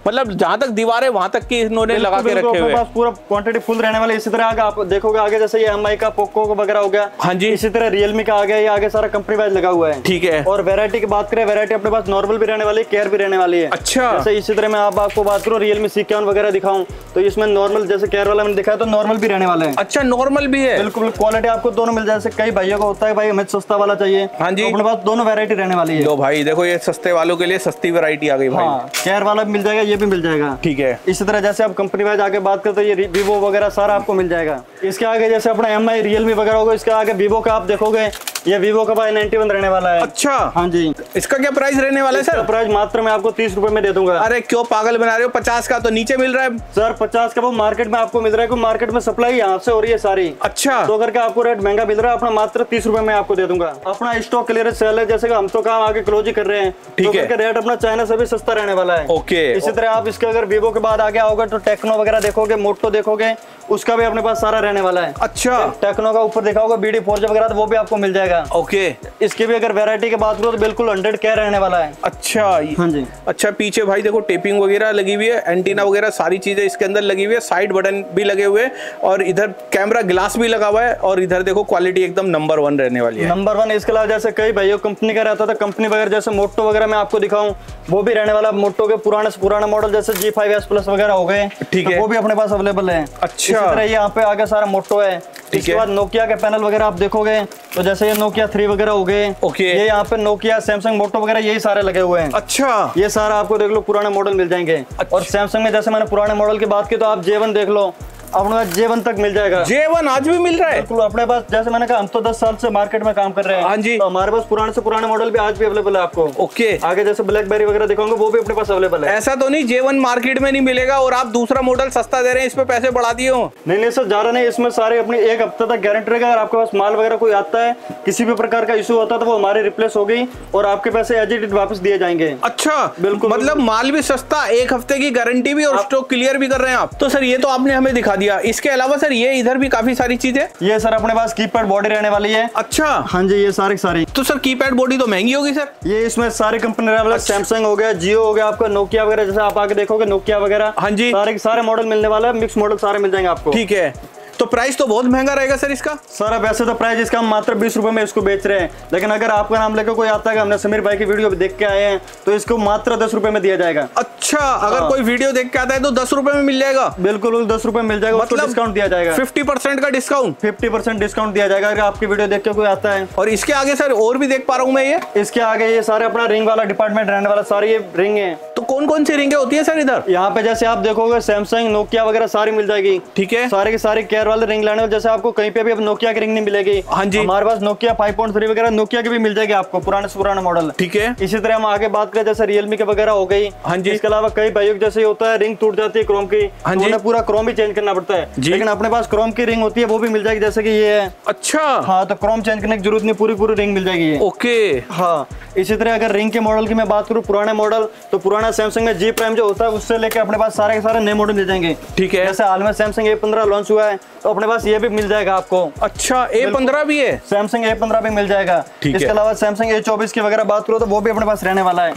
Speaker 2: मतलब जहाँ तक दीवार है वहां तक की इन्होंने लगा के रखे हुए।
Speaker 1: पूरा क्वांटिटी फुल रहने वाली। इसी तरह आगे आप देखोगे, आगे जैसे ये MI का पोको वगैरह हो गया।
Speaker 2: हाँ जी।
Speaker 1: इसी तरह रियलमी का आ गया, ये आगे सारा कंपनी वाइज लगा हुआ है।
Speaker 2: ठीक है।
Speaker 1: और वैरायटी की बात करें, वैरायटी अपने पास नॉर्मल भी रहने वाली है, केयर भी रहने वाली है।
Speaker 2: अच्छा।
Speaker 1: जैसे इसी तरह मैं आपको बात करूँ, रियलमी C51 वगैरह दिखाऊं तो इसमें नॉर्मल, जैसे केयर वाला मैंने दिखाया तो नॉर्मल भी रहने वाला है।
Speaker 2: अच्छा, नॉर्मल भी है?
Speaker 1: बिल्कुल। क्वालिटी आपको दोनों मिल जाए। जैसे कई भाइयों को होता है भाई हमें सस्ता वाला चाहिए।
Speaker 2: हाँ जी।
Speaker 1: अपने पास दोनों वैरायटी रहने वाली है।
Speaker 2: लो भाई देखो, ये सस्ते वालों के लिए सस्ती वैरायटी आ गई भाई।
Speaker 1: केयर वाला भी मिल जाएगा, ये भी मिल जाएगा।
Speaker 2: ठीक है।
Speaker 1: इसी तरह जैसे आप कंपनी वाइज आगे बात करते हैं, ये वीवो वगैरह सारा आपको मिल जाएगा। इसके आगे जैसे अपना MI रियलमी वगैरह होगा, इसके आगे वीवो का आप देखोगे, ये वीवो का Y91 रहने वाला है।
Speaker 2: अच्छा।
Speaker 1: हाँ जी।
Speaker 2: इसका क्या प्राइस रहने वाला है सर?
Speaker 1: प्राइस मात्र मैं आपको 30 रुपए में दे दूंगा।
Speaker 2: अरे क्यों पागल बना रहे हो? 50 का तो नीचे मिल रहा है
Speaker 1: सर। 50 का वो मार्केट में आपको मिल रहा है, क्योंकि मार्केट में सप्लाई यहाँ से हो रही है सारी।
Speaker 2: अच्छा।
Speaker 1: तो करके आपको रेट महंगा मिल रहा है, अपना मात्र 30 रुपए में आपको दे दूंगा। अपना स्टॉक क्लियरेंस सेल है, जैसे हम तो काम आगे क्लोज ही कर रहे हैं।
Speaker 2: ठीक है।
Speaker 1: रेट अपना चाइना से भी सस्ता रहने वाला है।
Speaker 2: ओके।
Speaker 1: इसी तरह आप इसके अगर वीवो के बाद आगे आओगे तो टेक्नो वगैरह देखोगे, मोटो देखोगे, उसका भी अपने पास सारा रहने वाला है।
Speaker 2: अच्छा।
Speaker 1: टेक्नो का ऊपर देखा होगा BD 4G वगैरह, तो वो भी आपको मिल जाएगा।
Speaker 2: ओके।
Speaker 1: इसकी भी अगर वैरायटी की बात करो तो बिल्कुल 100 केयर रहने वाला है।
Speaker 2: अच्छा।
Speaker 1: हाँ जी।
Speaker 2: अच्छा, पीछे भाई देखो टेपिंग वगैरह लगी हुई है, एंटीना वगैरह सारी चीजें इसके अंदर लगी हुई है, साइड बटन भी लगे हुए हैं, और इधर कैमरा ग्लास भी लगा हुआ है, और इधर देखो क्वालिटी एकदम नंबर 1 रहने वाली है।
Speaker 1: नंबर 1। इसके अलावा जैसे कई भाइयों कंपनी का रहता था, कंपनी वगैरह जैसे मोटो वगैरह मैं आपको दिखाऊं, वो भी रहने वाला। मोटो के पुराने से पुराना मॉडल जैसे G5S Plus वगैरह हो गए।
Speaker 2: ठीक है।
Speaker 1: वो भी अपने पास अवेलेबल है।
Speaker 2: अच्छा।
Speaker 1: इसी तरह यहाँ पे आगे सारा मोटो है। इसके बाद नोकिया के पैनल वगैरह आप देखोगे तो जैसे ये Nokia 3 वगैरह हो गए।
Speaker 2: ओके।
Speaker 1: ये यहाँ पे नोकिया, सैमसंग, मोटो वगैरह यही सारे लगे हुए हैं।
Speaker 2: अच्छा।
Speaker 1: ये सारा आपको देख लो पुराने मॉडल मिल जाएंगे। अच्छा। और सैमसंग में जैसे मैंने पुराने मॉडल की बात की तो आप J1 देख लो, अपने पास J1 तक मिल जाएगा।
Speaker 2: J1 आज भी मिल रहा है?
Speaker 1: बिल्कुल। अपने पास जैसे मैंने कहा, हम तो 10 साल से मार्केट में काम कर रहे हैं।
Speaker 2: हाँ जी।
Speaker 1: तो हमारे पास पुराने से पुराने मॉडल भी आज भी अवेलेबल है आपको।
Speaker 2: ओके।
Speaker 1: आगे जैसे ब्लैकबेरी वगैरह दिखाऊंगा, वो भी अपने पास अवेलेबल है।
Speaker 2: ऐसा तो नहीं J1 मार्केट में नहीं मिलेगा और आप दूसरा मॉडल सस्ता दे रहे हैं, इस पे पैसे बढ़ा दिए हो?
Speaker 1: नहीं सर, ज्यादा नहीं। इसमें सारे अपनी 1 हफ्ते तक गारंटी रहेगा। अगर आपके पास माल वगैरह कोई आता है, किसी भी प्रकार का इशू होता है, तो वो हमारी रिप्लेस हो गई और आपके पैसे एज इट इज वापस दिए जाएंगे।
Speaker 2: अच्छा।
Speaker 1: बिल्कुल।
Speaker 2: मतलब माल भी सस्ता, 1 हफ्ते की गारंटी भी, और स्टॉक क्लियर भी कर रहे हैं आप। तो सर ये तो आपने हमें दिखा दिया। इसके अलावा सर ये इधर भी काफी सारी चीजें।
Speaker 1: ये सर अपने पास कीपैड बॉडी रहने वाली है।
Speaker 2: अच्छा।
Speaker 1: हाँ जी। ये सारी
Speaker 2: तो सर कीपैड बॉडी तो महंगी होगी सर? ये
Speaker 1: इसमें सारी कंपनी रहने वाला। सैमसंग हो गया, जियो हो गया, आपका नोकिया वगैरह, जैसे आप आके देखोगे नोकिया वगैरह।
Speaker 2: हाँ जी।
Speaker 1: सारे के सारे मॉडल मिलने वाला है, मिक्स मॉडल सारे मिल जाएंगे आपको।
Speaker 2: ठीक है। तो प्राइस तो बहुत महंगा रहेगा सर इसका?
Speaker 1: सर अब वैसे तो प्राइस इसका हम मात्र 20 रुपए में इसको बेच रहे हैं, लेकिन अगर आपका नाम लेकर कोई आता है, हमने समीर भाई की वीडियो देख के आए हैं, तो इसको मात्र 10 रुपए में दिया जाएगा।
Speaker 2: अच्छा। अगर कोई वीडियो देख के आता है तो 10 रुपए में मिल जाएगा?
Speaker 1: बिल्कुल 10 रुपए मिल जाएगा। मतलब डिस्काउंट दिया जाएगा,
Speaker 2: 50% का डिस्काउंट।
Speaker 1: 50% डिस्काउंट दिया जाएगा अगर आपकी वीडियो देख के कोई आता है।
Speaker 2: और इसके आगे सर और भी देख पा रहा हूँ मैं, ये
Speaker 1: इसके आगे ये सारे अपना रिंग वाला डिपार्टमेंट रहने वाला, सारे ये रिंग है।
Speaker 2: तो कौन कौन सी रिंगे होती है सर इधर?
Speaker 1: यहाँ पे जैसे आप देखोगे सैमसंग, नोकिया वगैरह सारी मिल जाएगी।
Speaker 2: ठीक है,
Speaker 1: सारे के सारे केयर वाले रिंग लाने वाले, जैसे आपको कहीं पे भी अब नोकिया की रिंग नहीं मिलेगी।
Speaker 2: हाँ जी,
Speaker 1: हमारे पास नोकिया 5.3 वगैरह नोकिया की भी मिल जाएगी आपको, पुराने से पुराना मॉडल।
Speaker 2: ठीक है,
Speaker 1: इसी तरह हम आगे बात करें जैसे रियलमी के वगैरह हो गई।
Speaker 2: हाँ जी,
Speaker 1: इसके अलावा कई भाइयों जैसे होता है रिंग टूट जाती है क्रोम की,
Speaker 2: हाँ
Speaker 1: तो
Speaker 2: जी,
Speaker 1: उन्हें पूरा क्रोम ही चेंज करना पड़ता है, लेकिन अपने पास क्रोम की रिंग होती है वो भी मिल जाएगी, जैसे कि ये है।
Speaker 2: अच्छा,
Speaker 1: हाँ, तो क्रोम चेंज करने की जरूरत नहीं, पूरी पूरी रिंग मिल जाएगी।
Speaker 2: ओके,
Speaker 1: हाँ, इसी तरह अगर रिंग के मॉडल की मैं बात करूँ, पुराने मॉडल, तो पुराना सैमसंग में जी प्राइम जो होता है उससे लेके अपने पास सारे के सारे नए मॉडल मिल जाएंगे।
Speaker 2: ठीक है,
Speaker 1: जैसे हाल में सैमसंग A15 लॉन्च हुआ है, तो अपने पास ये भी मिल जाएगा आपको।
Speaker 2: अच्छा, A15 भी है,
Speaker 1: सैमसंग A15 भी मिल जाएगा। इसके अलावा सैमसंग A24 की वगैरह बात करो तो वो भी अपने पास रहने वाला है,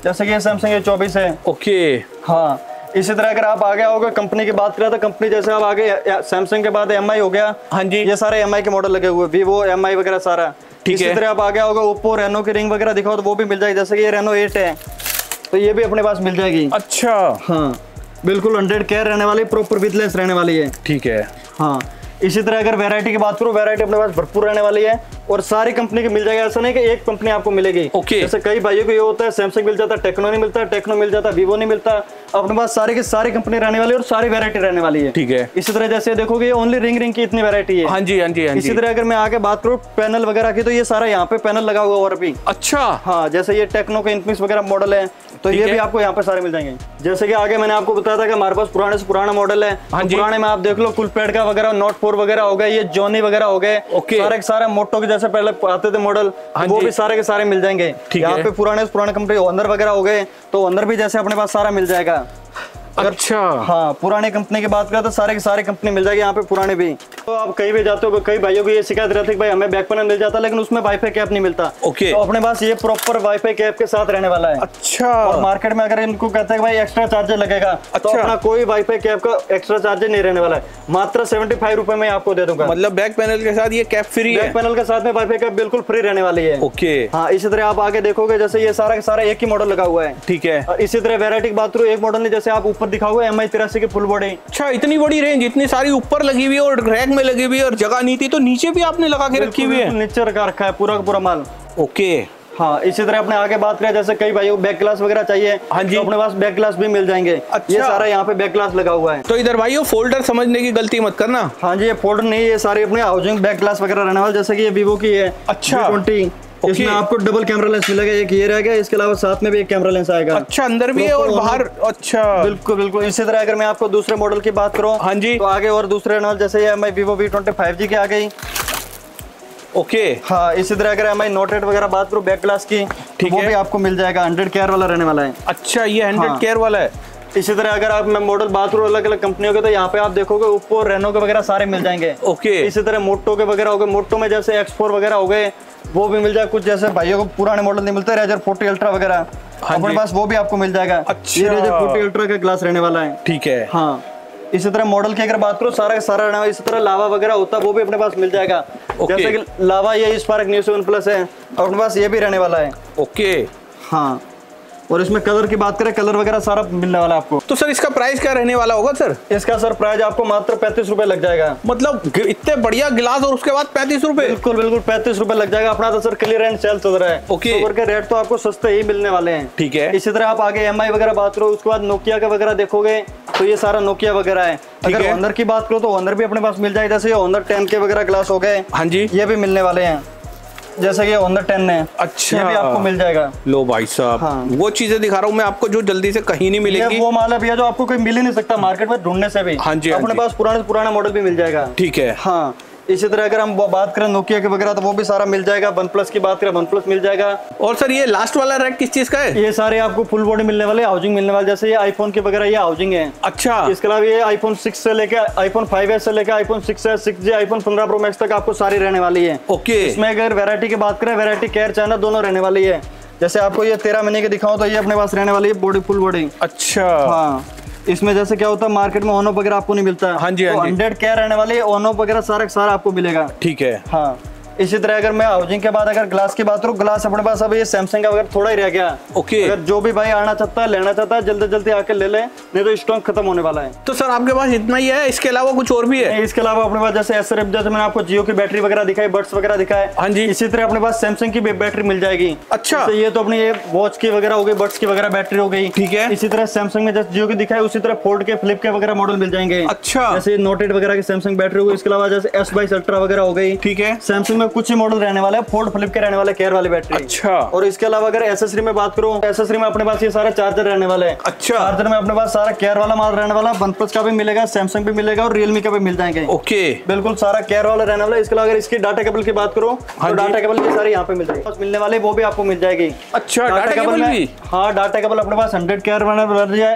Speaker 1: जैसे कि ये सैमसंग A24 है।
Speaker 2: ओके,
Speaker 1: हाँ, इसी तरह अगर आप आगे आओगे कंपनी की बात करें तो कंपनी जैसे आप आगे सैमसंग के बाद MI हो गया।
Speaker 2: हाँ जी,
Speaker 1: ये सारे MI के मॉडल लगे हुए, Vivo MI वगैरह सारा।
Speaker 2: ठीक है,
Speaker 1: इसी तरह आप आगे आओगे ओप्पो रेनो की रिंग वगैरह दिखाओ तो वो भी मिल जाएगी, जैसे कि ये रेनो 8 है तो ये भी अपने पास मिल जाएगी।
Speaker 2: अच्छा,
Speaker 1: हाँ, बिल्कुल 100 केयर रहने वाली, प्रॉपर विथलेस रहने वाली है।
Speaker 2: ठीक है,
Speaker 1: हाँ, इसी तरह अगर वैरायटी की बात करूं, वैरायटी अपने पास भरपूर रहने वाली है और सारी कंपनी की मिल जाएगी, ऐसा नहीं कि एक कंपनी आपको मिलेगी।
Speaker 2: ओके,
Speaker 1: जैसे कई भाइयों को ये होता है सैमसंग मिल जाता है, टेक्नो नहीं मिलता, टेक्नो मिल जाता, वीवो नहीं मिलता, अपने पास सारी की सारी कंपनी रहने वाली है और सारी वैरायटी रहने वाली है।
Speaker 2: ठीक है,
Speaker 1: इसी तरह जैसे देखोगे ओनली रिंग की इतनी वैरायटी है।
Speaker 2: हाँ जी, हाँ जी, हाँ जी।
Speaker 1: इसी तरह अगर मैं आगे बात करूँ पैनल वगैरह की, तो ये सारा यहाँ पे पैनल लगा हुआ और भी।
Speaker 2: अच्छा,
Speaker 1: हाँ, जैसे ये टेक्नो के इन्फिनिक्स वगैरह मॉडल है, तो ये भी आपको यहाँ पे सारे मिल जाएंगे। जैसे कि आगे मैंने आपको बताया था कि हमारे पास पुराने से पुराना मॉडल है।
Speaker 2: हाँ
Speaker 1: तो
Speaker 2: जी,
Speaker 1: पुराने में आप देख लो कुलपेड का वगैरह, नोट 4 वगैरह हो गए, ये जॉनी वगैरह हो गए।
Speaker 2: ओके,
Speaker 1: सारे के सारे मोटो के जैसे पहले आते थे मॉडल, वो भी सारे के सारे मिल जाएंगे। यहाँ पे पुराने से पुराने कंपनी ओनर वगैरह हो गए, तो ओनर भी जैसे अपने पास सारा मिल जाएगा।
Speaker 2: अच्छा,
Speaker 1: हाँ, पुराने कंपनी की बात करें तो सारे की सारी कंपनी मिल जाएगी यहाँ पे, पुराने भी। तो आप कहीं भी जाते हो, कई भाइयों को ये शिकायत रहती है कि भाई हमें बैक पैनल मिल जाता है लेकिन उसमें वाईफाई कैप नहीं मिलता।
Speaker 2: ओके,
Speaker 1: तो अपने पास ये प्रॉपर वाईफाई कैप के साथ रहने वाला है।
Speaker 2: अच्छा,
Speaker 1: और मार्केट में अगर इनको कहते हैं कि भाई एक्स्ट्रा चार्जर लगेगा, तो अपना कोई वाईफाई कैप का एक्स्ट्रा चार्जर नहीं रहने वाला है, मात्र 75 रुपए में आपको दे दूंगा।
Speaker 2: मतलब बैक पैनल के साथ ये कैप फ्री है?
Speaker 1: बैक पैनल के साथ में वाईफाई कैप बिल्कुल फ्री रहने वाली है।
Speaker 2: ओके,
Speaker 1: हाँ, इसी तरह आप आगे देखोगे जैसे ये सारा का सारा एक ही मॉडल लगा हुआ है।
Speaker 2: ठीक है,
Speaker 1: इसी तरह वैरायटी की बात करूँ, एक मॉडल नहीं, जैसे आप ऊपर दिखाओगे MI 83 की फुल बॉडी।
Speaker 2: अच्छा, इतनी बड़ी रेंज, इतनी सारी ऊपर लगी हुई है और रैक में लगी हुई है और जगह नहीं थी तो नीचे भी आपने लगा के रखी हुई है?
Speaker 1: नीचे रखा है पूरा का पूरा माल।
Speaker 2: ओके,
Speaker 1: हाँ, इसी तरह अपने आगे बात करें जैसे कई भाइयों को बैक ग्लास वगैरह चाहिए।
Speaker 2: हाँ जी,
Speaker 1: तो अपने पास बैक ग्लास भी मिल जाएंगे।
Speaker 2: अच्छा,
Speaker 1: ये सारा यहाँ पे बैक ग्लास लगा हुआ है।
Speaker 2: तो इधर भाइयों फोल्डर समझने की गलती मत करना।
Speaker 1: हाँ जी, ये फोल्डर नहीं, ये सारे अपने हाउसिंग बैक ग्लास वगैरह रहने वाले, जैसे कि ये वीवो की है।
Speaker 2: अच्छा,
Speaker 1: V20, इसमें आपको डबल कैमरा लेंस मिलेगा, एक ये रहेगा, इसके अलावा साथ में भी एक कैमरा लेंस आएगा।
Speaker 2: अच्छा, अंदर भी है और बाहर। अच्छा,
Speaker 1: बिल्कुल बिल्कुल। इसी तरह अगर मैं आपको दूसरे मॉडल की बात करूँ,
Speaker 2: हाँ जी,
Speaker 1: तो आगे और दूसरे मॉडल जैसे ये MI Vivo V20 5G की आ गई।
Speaker 2: ओके,
Speaker 1: हाँ, इसी तरह अगर MI Note 8 वगैरह बात करूँ बैक ग्लास की, तो वो भी आपको मिल जाएगा, 100 केयर वाला रहने वाला है।
Speaker 2: अच्छा, ये 100 केयर वाला है।
Speaker 1: इसी तरह अगर आप मैं मॉडल बात करूँ अलग अलग कंपनियों के, तो यहाँ पे आप देखोगे ओप्पो रेनो के वगैरह सारे मिल जाएंगे।
Speaker 2: ओके,
Speaker 1: इसी तरह मोटो के वगैरह हो गए, मोटो में जैसे X4 वगैरह हो गए, वो भी मिल जाए। कुछ जैसे भाइयों को पुराने मॉडल नहीं मिलते, रेजर 40 अल्ट्रा वगैरह, अपने पास वो भी आपको मिल जाएगा।
Speaker 2: अच्छा,
Speaker 1: ये रेजर 40 अल्ट्रा का ग्लास रहने वाला है।
Speaker 2: ठीक है,
Speaker 1: हाँ, इसी तरह मॉडल की अगर बात करो सारा सारा रहने वाला। इसी तरह लावा वगैरह होता है, वो भी अपने पास मिल जाएगा। जैसे कि लावा ये स्पार्क न्यू 7 प्लस है, और अपने पास ये भी रहने वाला है।
Speaker 2: ओके,
Speaker 1: हाँ, और इसमें कलर की बात करें, कलर वगैरह सारा मिलने वाला है आपको।
Speaker 2: तो सर इसका प्राइस क्या रहने वाला होगा सर?
Speaker 1: इसका सर प्राइस आपको मात्र 35 रुपए लग जाएगा।
Speaker 2: मतलब इतने बढ़िया गिलास और उसके बाद 35 रुपए?
Speaker 1: बिल्कुल बिल्कुल 35 रुपए लग जाएगा। अपना तो सर क्लियर एंड सेल चल रहा है।
Speaker 2: ओके,
Speaker 1: तो के रेट तो आपको सस्ते ही मिलने वाले हैं।
Speaker 2: ठीक है।
Speaker 1: इसी तरह आप आगे MI वगैरह बात करो, उसके बाद नोकिया का वगैरह देखोगे तो ये सारा नोकिया वगैरह है। अगर ऑनर की बात करो तो ऑनर भी अपने पास मिल जाएगा, जैसे ऑनर 10 के वगैरह ग्लास हो गए।
Speaker 2: हाँ जी,
Speaker 1: ये भी मिलने वाले हैं, जैसे कि ऑनर 10 है।
Speaker 2: अच्छा,
Speaker 1: ये भी आपको मिल जाएगा।
Speaker 2: लो भाई साहब,
Speaker 1: हाँ,
Speaker 2: वो चीजें दिखा रहा हूँ मैं आपको जो जल्दी से कहीं नहीं मिलेगी।
Speaker 1: वो माल है भैया जो आपको कोई मिल ही नहीं सकता मार्केट में ढूंढने से भी।
Speaker 2: हाँ जी,
Speaker 1: अपने पास पुराने से पुराना मॉडल भी मिल जाएगा।
Speaker 2: ठीक है।
Speaker 1: हाँ, इसी तरह अगर हम बात करें नोकिया के वगैरह तो वो भी सारा मिल जाएगा। OnePlus की बात करें OnePlus मिल जाएगा।
Speaker 2: और सर ये लास्ट वाला रैक किस चीज का है?
Speaker 1: ये सारे आपको फुल बॉडी मिलने वाले, हाउसिंग मिलने वाले, जैसे ये आईफोन के वगैरह ये हाउसिंग है।
Speaker 2: अच्छा,
Speaker 1: इसके अलावा ये iPhone 6 से लेकर iPhone 5s से लेकर iPhone 6s 6G iPhone 15 Pro Max तक आपको सारी रहने वाली है।
Speaker 2: ओके,
Speaker 1: इसमें अगर वैरायटी की बात करें, वैरायटी केयर चाइना दोनों रहने वाली है। जैसे आपको ये 13 महीने की दिखाऊं तो ये अपने पास रहने वाली है बॉडी, फुल बॉडी।
Speaker 2: अच्छा,
Speaker 1: हाँ, इसमें जैसे क्या होता है मार्केट में ओनो वगैरह आपको नहीं मिलता।
Speaker 2: हाँ जी, हाँ जी।
Speaker 1: 100 केयर रहने वाली ओनो वगैरह सारा सारा आपको मिलेगा।
Speaker 2: ठीक है।
Speaker 1: हाँ, इसी तरह अगर मैं हाउसिंग के बाद अगर ग्लास की बात करूँ, ग्लास अपने पास अब ये सैमसंग का वगैरह थोड़ा ही रह गया।
Speaker 2: ओके,
Speaker 1: अगर जो भी भाई आना चाहता है, लेना चाहता है, जल्दी जल्दी आके ले ले, नहीं तो स्टॉक खत्म होने वाला है।
Speaker 2: तो सर आपके पास इतना ही है, इसके अलावा कुछ और भी है?
Speaker 1: इसके अलावा अपने पास जैसे एसआरएफ, जैसे मैंने आपको जियो की बैटरी वगैरह दिखाई, बड्स वगैरह दिखाए,
Speaker 2: हाँ जी,
Speaker 1: इसी तरह अपने पास सैमसंग की बैटरी मिल जाएगी।
Speaker 2: अच्छा,
Speaker 1: तो ये तो अपनी ये वॉच की वगैरह हो गई, बड्स की वगैरह बैटरी हो गई,
Speaker 2: ठीक है।
Speaker 1: इसी तरह सैमसंग में जैसे जियो की दिखाई, उसी तरह फोल्ड के, फ्लिप के वगैरह मॉडल मिल जाएंगे।
Speaker 2: अच्छा,
Speaker 1: जैसे नोट 8 वगैरह की सैमसंग बैटरी हो गई। इसके अलावा जैसे S22 अल्ट्रा वगैरह हो गई,
Speaker 2: ठीक है।
Speaker 1: सैमसंग में कुछ ही मॉडल रहने वाले हैं, फोल्ड फ्लिप के रहने वाले, केयर वाली बैटरी।
Speaker 2: अच्छा,
Speaker 1: और इसके अलावा अगर एसेसरी में बात करूं, एसेसरी में अपने पास ये सारे चार्जर रहने वाले हैं।
Speaker 2: अच्छा,
Speaker 1: चार्जर में अपने पास सारा केयर वाला माल रहने वाला, OnePlus का भी मिलेगा, सैमसंग भी मिलेगा और रियलमी का भी मिल जाएंगे।
Speaker 2: ओके,
Speaker 1: बिल्कुल सारा केयर वाला रहने वाला। इसके अलावा अगर इसकी डाटा केबल की बात करूं, तो डाटा केबल भी सारी यहाँ पे मिल जाएगी, मिलने वाले वो भी आपको मिल जाएगी।
Speaker 2: अच्छा, डाटा केबल भी?
Speaker 1: हाँ, डाटा केबल अपने पास 100 केयर वाला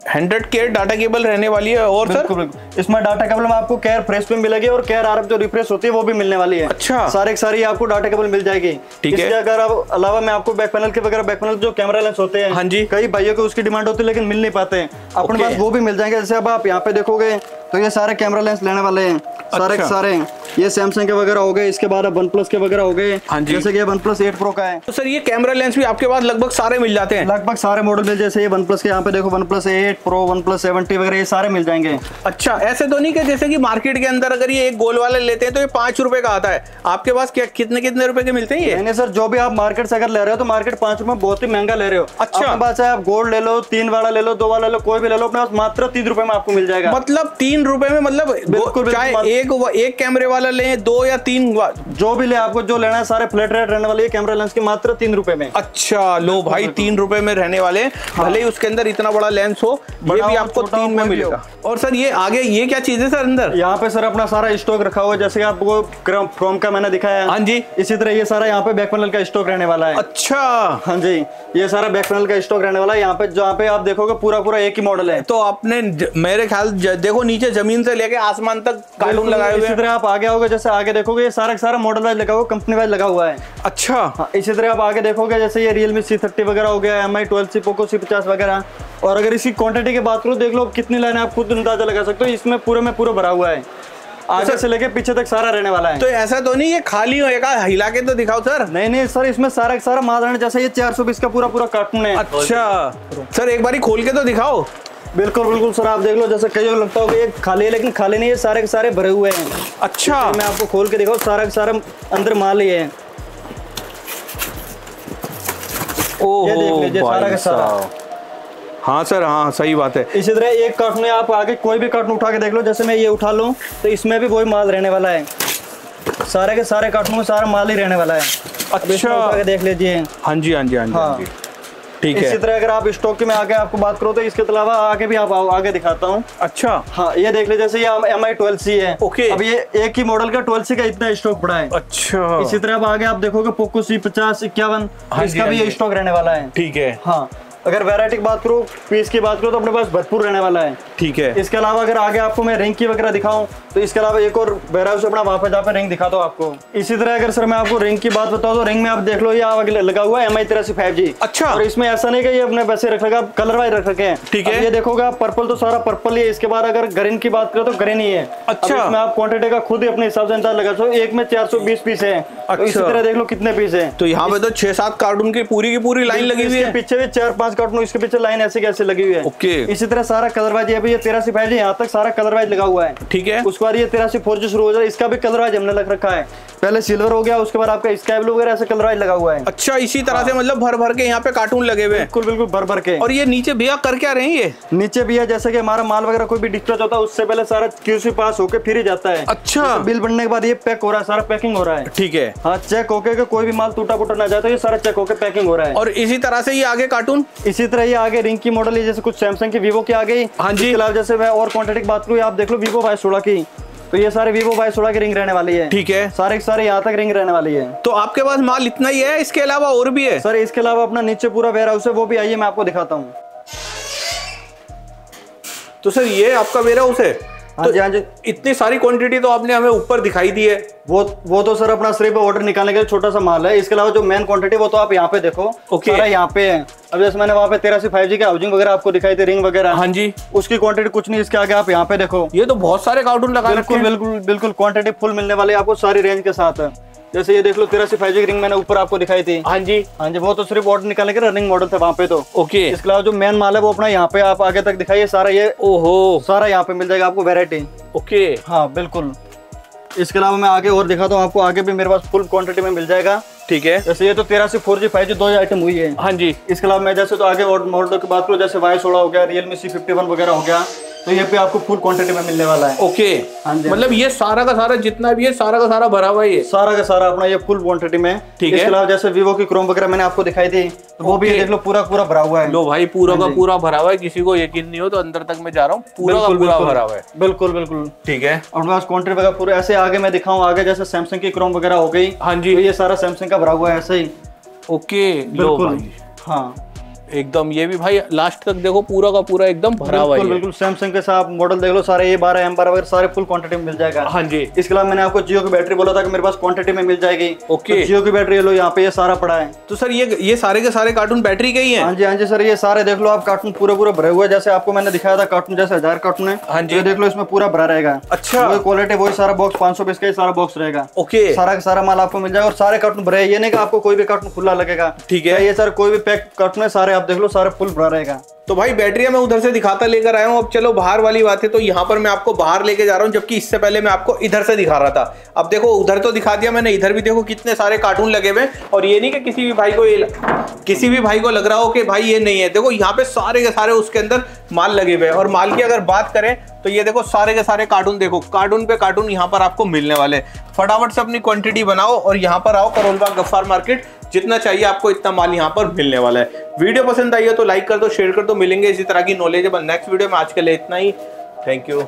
Speaker 2: 100 केयर डाटा केबल रहने वाली है। और सर
Speaker 1: इसमें डाटा केबल में आपको केयर फ्रेश भी मिलेगी और केयर आरएफ जो रिफ्रेश होती है वो भी मिलने वाली है।
Speaker 2: अच्छा,
Speaker 1: सारे सारी आपको डाटा केबल मिल जाएगी।
Speaker 2: ठीक है।
Speaker 1: अगर आप अलावा मैं आपको बैक पैनल के वगैरह, बैक पैनल जो कैमरा लेंस होते हैं,
Speaker 2: हाँ जी,
Speaker 1: कई भाइयों को उसकी डिमांड होती है लेकिन मिल नहीं पाते, अपने पास वो भी मिल जाएंगे। जैसे अब आप यहाँ पे देखोगे तो ये सारे कैमरा लेंस लेने वाले हैं, सारे के सारे। ये सैमसंग के वगैरह हो गए, इसके बाद OnePlus के वगैरह हो गए, जैसे कि OnePlus 8 Pro का है।
Speaker 2: तो सर ये कैमरा लेंस भी आपके पास लगभग सारे मिल जाते हैं?
Speaker 1: लगभग सारे मॉडल मिल, जैसे ये OnePlus के यहाँ पे देखो, OnePlus 8 Pro, OnePlus 70 वगैरह ये सारे मिल जाएंगे।
Speaker 2: अच्छा, ऐसे तो नहीं कि जैसे कि मार्केट के अंदर अगर ये एक गोल वाले लेते हैं तो ये 5 रुपए का आता है, आपके पास क्या कितने रुपए के मिलते हैं ये?
Speaker 1: नहीं सर, जो भी आप मार्केट से अगर ले रहे हो तो मार्केट 5 रुपए बहुत ही महंगा ले रहे हो।
Speaker 2: अच्छा,
Speaker 1: अपने पास है, आप गोल्ड ले लो, 3 वाला ले लो, 2 वाला ले लो, कोई भी ले लो, अपने पास मात्र 3 रुपए में आपको मिल जाएगा।
Speaker 2: मतलब 3 रुपए में, मतलब
Speaker 1: बिल्कुल,
Speaker 2: चाहे एक कैमरे वाला ले, 2 या 3,
Speaker 1: जो भी ले, आपको जो लेना है सारे फ्लैट रेट रहने वाले कैमरा लेंस के मात्र 3 रुपए में।
Speaker 2: अच्छा, लो भाई 3 रुपए में रहने वाले, भले ही उसके अंदर इतना बड़ा लेंस हो, ये भी आपको 3 में मिलेगा। और सर ये आगे ये क्या चीज है सर अंदर?
Speaker 1: यहाँ पे सर अपना सारा स्टॉक रखा हुआ है, जैसे आपको क्रोम का मैंने दिखाया।
Speaker 2: हाँ जी,
Speaker 1: इसी तरह ये सारा यहाँ पे बैक पैनल का स्टॉक रहने वाला है।
Speaker 2: अच्छा,
Speaker 1: हाँ जी, ये सारा बैक पैनल का स्टॉक रहने वाला है। यहाँ पे जहाँ पे आप देखोगे पूरा एक ही मॉडल है।
Speaker 2: तो आपने मेरे ख्याल देखो नीचे जमीन से लेके आसमान तक कार्टून लगाए हुए हैं।
Speaker 1: इसी तरह आप आगे आओगे, जैसे आगे देखोगे ये सारा मॉडल वाइज लगा हुआ, कंपनी वाइज लगा हुआ है।
Speaker 2: अच्छा,
Speaker 1: हाँ, इसी तरह आप आगे देखोगे जैसे ये Realme C30 वगैरह हो गया, MI 12C, Poco C50 वगैरह। और अगर इसकी क्वांटिटी की बात करो, देख लो कितनी लाइन आप खुद अंदाजा लगा सकते हो, इसमें पूरे में पूरा भरा हुआ है, आगे से लेके पीछे तक सारा रहने वाला है।
Speaker 2: तो ऐसा तो नहीं ये खाली होएगा, हिला के तो दिखाओ सर।
Speaker 1: नहीं सर, इसमें सारा माल रहने, जैसे ये 420 का पूरा कार्टून है।
Speaker 2: अच्छा सर, एक बारी खोल के तो दिखाओ।
Speaker 1: बिल्कुल सर, आप देख लो, जैसे कई लोग लगता होगा ये खाली है, लेकिन खाली नहीं है, सारे के सारे भरे हुए हैं।
Speaker 2: अच्छा,
Speaker 1: मैं आपको खोल के दिखाऊं, सारा अंदर माल ही है। ये देख लीजिए सारा का सारा।
Speaker 2: हाँ सर, हाँ सही बात है।
Speaker 1: इसी तरह एक कार्टून है, आप आगे कोई भी कार्टून उठा के देख लो, जैसे मैं ये उठा लूं तो इसमें भी वही माल रहने वाला है, सारे के सारे कार्टून में सारा माल ही रहने वाला है।
Speaker 2: अच्छा,
Speaker 1: उठा के देख लीजिए।
Speaker 2: हाँ जी, ठीक है।
Speaker 1: इसी तरह अगर आप स्टॉक की मैं आगे आपको बात करूँ तो इसके अलावा आगे भी आप आगे दिखाता हूँ।
Speaker 2: अच्छा,
Speaker 1: हाँ, ये देख लीजिए, जैसे ये MI 12C है।
Speaker 2: ओके,
Speaker 1: अब ये एक ही मॉडल का 12C का इतना स्टॉक पड़ा है।
Speaker 2: अच्छा,
Speaker 1: इसी तरह अब आगे आप देखोगे Poco C50, 51, इसका भी ये स्टॉक रहने वाला है।
Speaker 2: ठीक है।
Speaker 1: हाँ, अगर वैरायटी की बात करूँ, पीस की बात करूँ तो अपने पास भरपूर रहने वाला है।
Speaker 2: ठीक है।
Speaker 1: इसके अलावा अगर आगे आपको मैं रिंग की वगैरह दिखाऊं तो इसके अलावा एक और वेयरहाउस अपना वहाँ पे जाकर रिंग दिखाता हूँ आपको। इसी तरह अगर सर मैं आपको रिंग की बात बताऊँ तो रिंग में आप देख लो, ये आगे लगा हुआ है MI 83 5G।
Speaker 2: अच्छा,
Speaker 1: और इसमें ऐसा नहीं कि ये अपने वैसे रख रखा, कलर वाइज रख रखे हैं।
Speaker 2: ठीक है।
Speaker 1: ये देखोगे आप, पर्पल तो सारा पर्पल ही है। इसके बाद अगर ग्रीन की बात करो तो ग्रीन ही है।
Speaker 2: अच्छा,
Speaker 1: इसमें आप क्वांटिटी का खुद ही अपने हिसाब से अंदाज लगा सकते हो। एक में 420 पीस है।
Speaker 2: अच्छा,
Speaker 1: इसी तरह देख लो कितने पीस है।
Speaker 2: तो यहाँ पे तो 6-7 कार्टून की पूरी लाइन लगी हुई है।
Speaker 1: पीछे भी 4-5 कार्टून, इसके पीछे लाइन ऐसे कैसे लगी हुई है।
Speaker 2: ओके।
Speaker 1: इसी तरह सारा कलर वाइज, ये 83 5G यहाँ तक सारा कलर वाइज लगा हुआ है।
Speaker 2: ठीक है।
Speaker 1: उसके बाद ये 83 4G शुरू हो जाए, इसका भी कलर वाइज हमने लग रखा है। पहले सिल्वर हो गया, उसके बाद आपका स्काई ब्लू वगैरह ऐसे कलर वाइज लगा हुआ है।
Speaker 2: अच्छा, इसी तरह से मतलब भर के यहाँ पे कार्टून लगे हुए हैं।
Speaker 1: बिल्कुल भर के।
Speaker 2: और ये नीचे भैया कर क्या रहे हैं? ये
Speaker 1: नीचे भैया जैसे कि हमारा माल वगैरह कोई भी डिस्पैच होता है उससे पहले सारा QC पास होकर फिर ही जाता है।
Speaker 2: अच्छा,
Speaker 1: बिल बनने के बाद ये पैक हो रहा है, सारा पैकिंग हो रहा है।
Speaker 2: ठीक है।
Speaker 1: हाँ, चेक होके कि कोई भी माल टूटा फूटा ना जाए तो ये सारा चेक होके पैकिंग हो रहा है।
Speaker 2: और इसी तरह से ये आगे कार्टून,
Speaker 1: इसी तरह ये आगे रिंग की मॉडल है, जैसे कुछ सैमसंग की, वीवो की आ गई।
Speaker 2: हाँ जी।
Speaker 1: जैसे मैं और क्वांटिटी की बात करूँ, आप देख लो Vivo Y16 की, तो ये सारे Vivo Y16 की रिंग रहने वाली है।
Speaker 2: ठीक है।
Speaker 1: सारे यहाँ तक रिंग रहने वाली है।
Speaker 2: तो आपके पास माल इतना ही है, इसके अलावा और भी है?
Speaker 1: सर इसके अलावा अपना नीचे पूरा वेयरहाउस है, वो भी आइए मैं आपको दिखाता हूँ।
Speaker 2: तो सर ये आपका वेयरहाउस है?
Speaker 1: हाँ जी, हाँ जी।
Speaker 2: इतनी सारी क्वांटिटी तो आपने हमें ऊपर दिखाई दी है।
Speaker 1: वो तो सर अपना सिर्फ ऑर्डर निकालने के लिए छोटा सा माल है। इसके अलावा जो मेन क्वांटिटी वो तो आप यहाँ पे देखो।
Speaker 2: ओके।
Speaker 1: सारा यहाँ पे है। अब जैसे मैंने वहाँ पे 83 5G के हाउसिंग वगैरह आपको दिखाई थी, रिंग वगैरह।
Speaker 2: हाँ जी।
Speaker 1: उसकी क्वांटिटी कुछ नहीं, इसके आगे आप यहाँ पे देखो।
Speaker 2: ये तो बहुत सारे कार्टून लगा रखे हैं।
Speaker 1: बिल्कुल क्वांटिटी फुल मिलने वाली है आपको सारी रेंज के साथ। जैसे ये देख लो 83 5G की रिंग मैंने ऊपर आपको दिखाई थी।
Speaker 2: हाँ जी
Speaker 1: वो तो सिर्फ ऑर्डर निकालने के रनिंग मॉडल थे वहाँ पे तो।
Speaker 2: ओके,
Speaker 1: इसके अलावा जो मेन माल है वो अपना यहाँ पे आप आगे तक दिखाइए सारा, ये
Speaker 2: ओहो
Speaker 1: सारा यहाँ पे मिल जाएगा आपको वैरायटी।
Speaker 2: ओके
Speaker 1: हाँ बिल्कुल। इसके अलावा मैं आगे और दिखाता हूँ आपको, आगे भी मेरे पास फुल क्वांटिटी में मिल जाएगा।
Speaker 2: ठीक है,
Speaker 1: जैसे ये तो 83 4G 5G 2 आइटम हुई है।
Speaker 2: हाँ जी।
Speaker 1: इसके अलावा मैं जैसे तो आगे और मॉडल की बात करूँ, जैसे Y16 हो गया, Realme C51 वगैरह हो गया, तो ये पे आपको फुल क्वांटिटी में मिलने वाला है।
Speaker 2: ओके,
Speaker 1: हाँ जी,
Speaker 2: मतलब ये सारा का सारा जितना भी है सारा का सारा भरा हुआ है, ये
Speaker 1: सारा का सारा अपना ये फुल क्वांटिटी में।
Speaker 2: ठीक है।
Speaker 1: इसके अलावा जैसे Vivo की क्रोम वगैरह मैंने आपको दिखाई थी, तो वो भी देख लो पूरा पूरा भरा हुआ है।
Speaker 2: लो भाई पूरा का पूरा भरा हुआ है, किसी को यकीन नहीं हो तो अंदर तक मैं जा रहा हूँ, पूरा का पूरा भरा हुआ है।
Speaker 1: बिल्कुल बिल्कुल
Speaker 2: ठीक है।
Speaker 1: और मैं क्वांटिटी वगैरह पूरे ऐसे आगे मैं दिखाऊं, आगे जैसे सैमसंग की क्रोम वगैरह हो गई,
Speaker 2: हाँ जी,
Speaker 1: तो ये सारा सैमसंग का भरा हुआ है ऐसे ही।
Speaker 2: ओके, लो भाई
Speaker 1: हाँ
Speaker 2: एकदम, ये भी भाई लास्ट तक देखो पूरा का पूरा एकदम भरा हुआ है।
Speaker 1: बिल्कुल सैमसंग के साथ मॉडल देख लो सारे, A12 M12 वगैरह सारे फुल क्वांटिटी में मिल जाएगा।
Speaker 2: हाँ जी।
Speaker 1: इसके अलावा मैंने आपको जियो की बैटरी बोला था कि मेरे पास क्वांटिटी में मिल जाएगी।
Speaker 2: ओके,
Speaker 1: तो जियो की बैटरी लो यहाँ पे ये सारा पड़ा है।
Speaker 2: तो सर ये सारे के सारे कार्टून बैटरी के ही हैं?
Speaker 1: हाँ जी सर, ये सारे देख लो आप कार्टून पूरे पूरे भरे हुए, जैसे आपको मैंने दिखाया था कार्टून जैसे 1000 कार्टून है।
Speaker 2: हाँ जी,
Speaker 1: देख लो इसमें पूरा भरा रहेगा।
Speaker 2: अच्छा,
Speaker 1: वही क्वालिटी वही सारा बॉक्स 520 का ही सारा बॉक्स रहेगा।
Speaker 2: ओके,
Speaker 1: सारा का सारा माल आपको मिल जाएगा और सारे कार्टून भरे, ये नहीं कि आपको कोई भी कार्टून खुला लगेगा।
Speaker 2: ठीक है,
Speaker 1: ये सर कोई भी पैक कार्टून है सारे आप देख लो सारे फुल भरा रहेगा।
Speaker 2: तो भाई बैटरियां मैं उधर से दिखाता लेकर आया हूँ। अब चलो बाहर वाली बात है, तो यहाँ पर मैं आपको बाहर लेके जा रहा हूँ, जबकि इससे पहले मैं आपको इधर से दिखा रहा था। अब देखो उधर तो दिखा दिया मैंने, इधर भी देखो कितने सारे कार्टून लगे हुए। और ये नहीं कि किसी भी भाई को लग रहा हो कि भाई ये नहीं है, देखो यहाँ पे सारे के सारे उसके अंदर माल लगे हुए। और माल की अगर बात करें तो ये देखो सारे के सारे कार्टून, देखो कार्टून पे कार्टून यहाँ पर आपको मिलने वाले। फटाफट से अपनी क्वांटिटी बनाओ और यहाँ पर आओ करोल बाग गफ्फार मार्केट, जितना चाहिए आपको इतना माल यहाँ पर मिलने वाला है। वीडियो पसंद आई हो तो लाइक कर दो, शेयर कर दो। मिलेंगे इसी तरह की नॉलेजेबल नेक्स्ट वीडियो में। आज के लिए इतना ही, थैंक यू।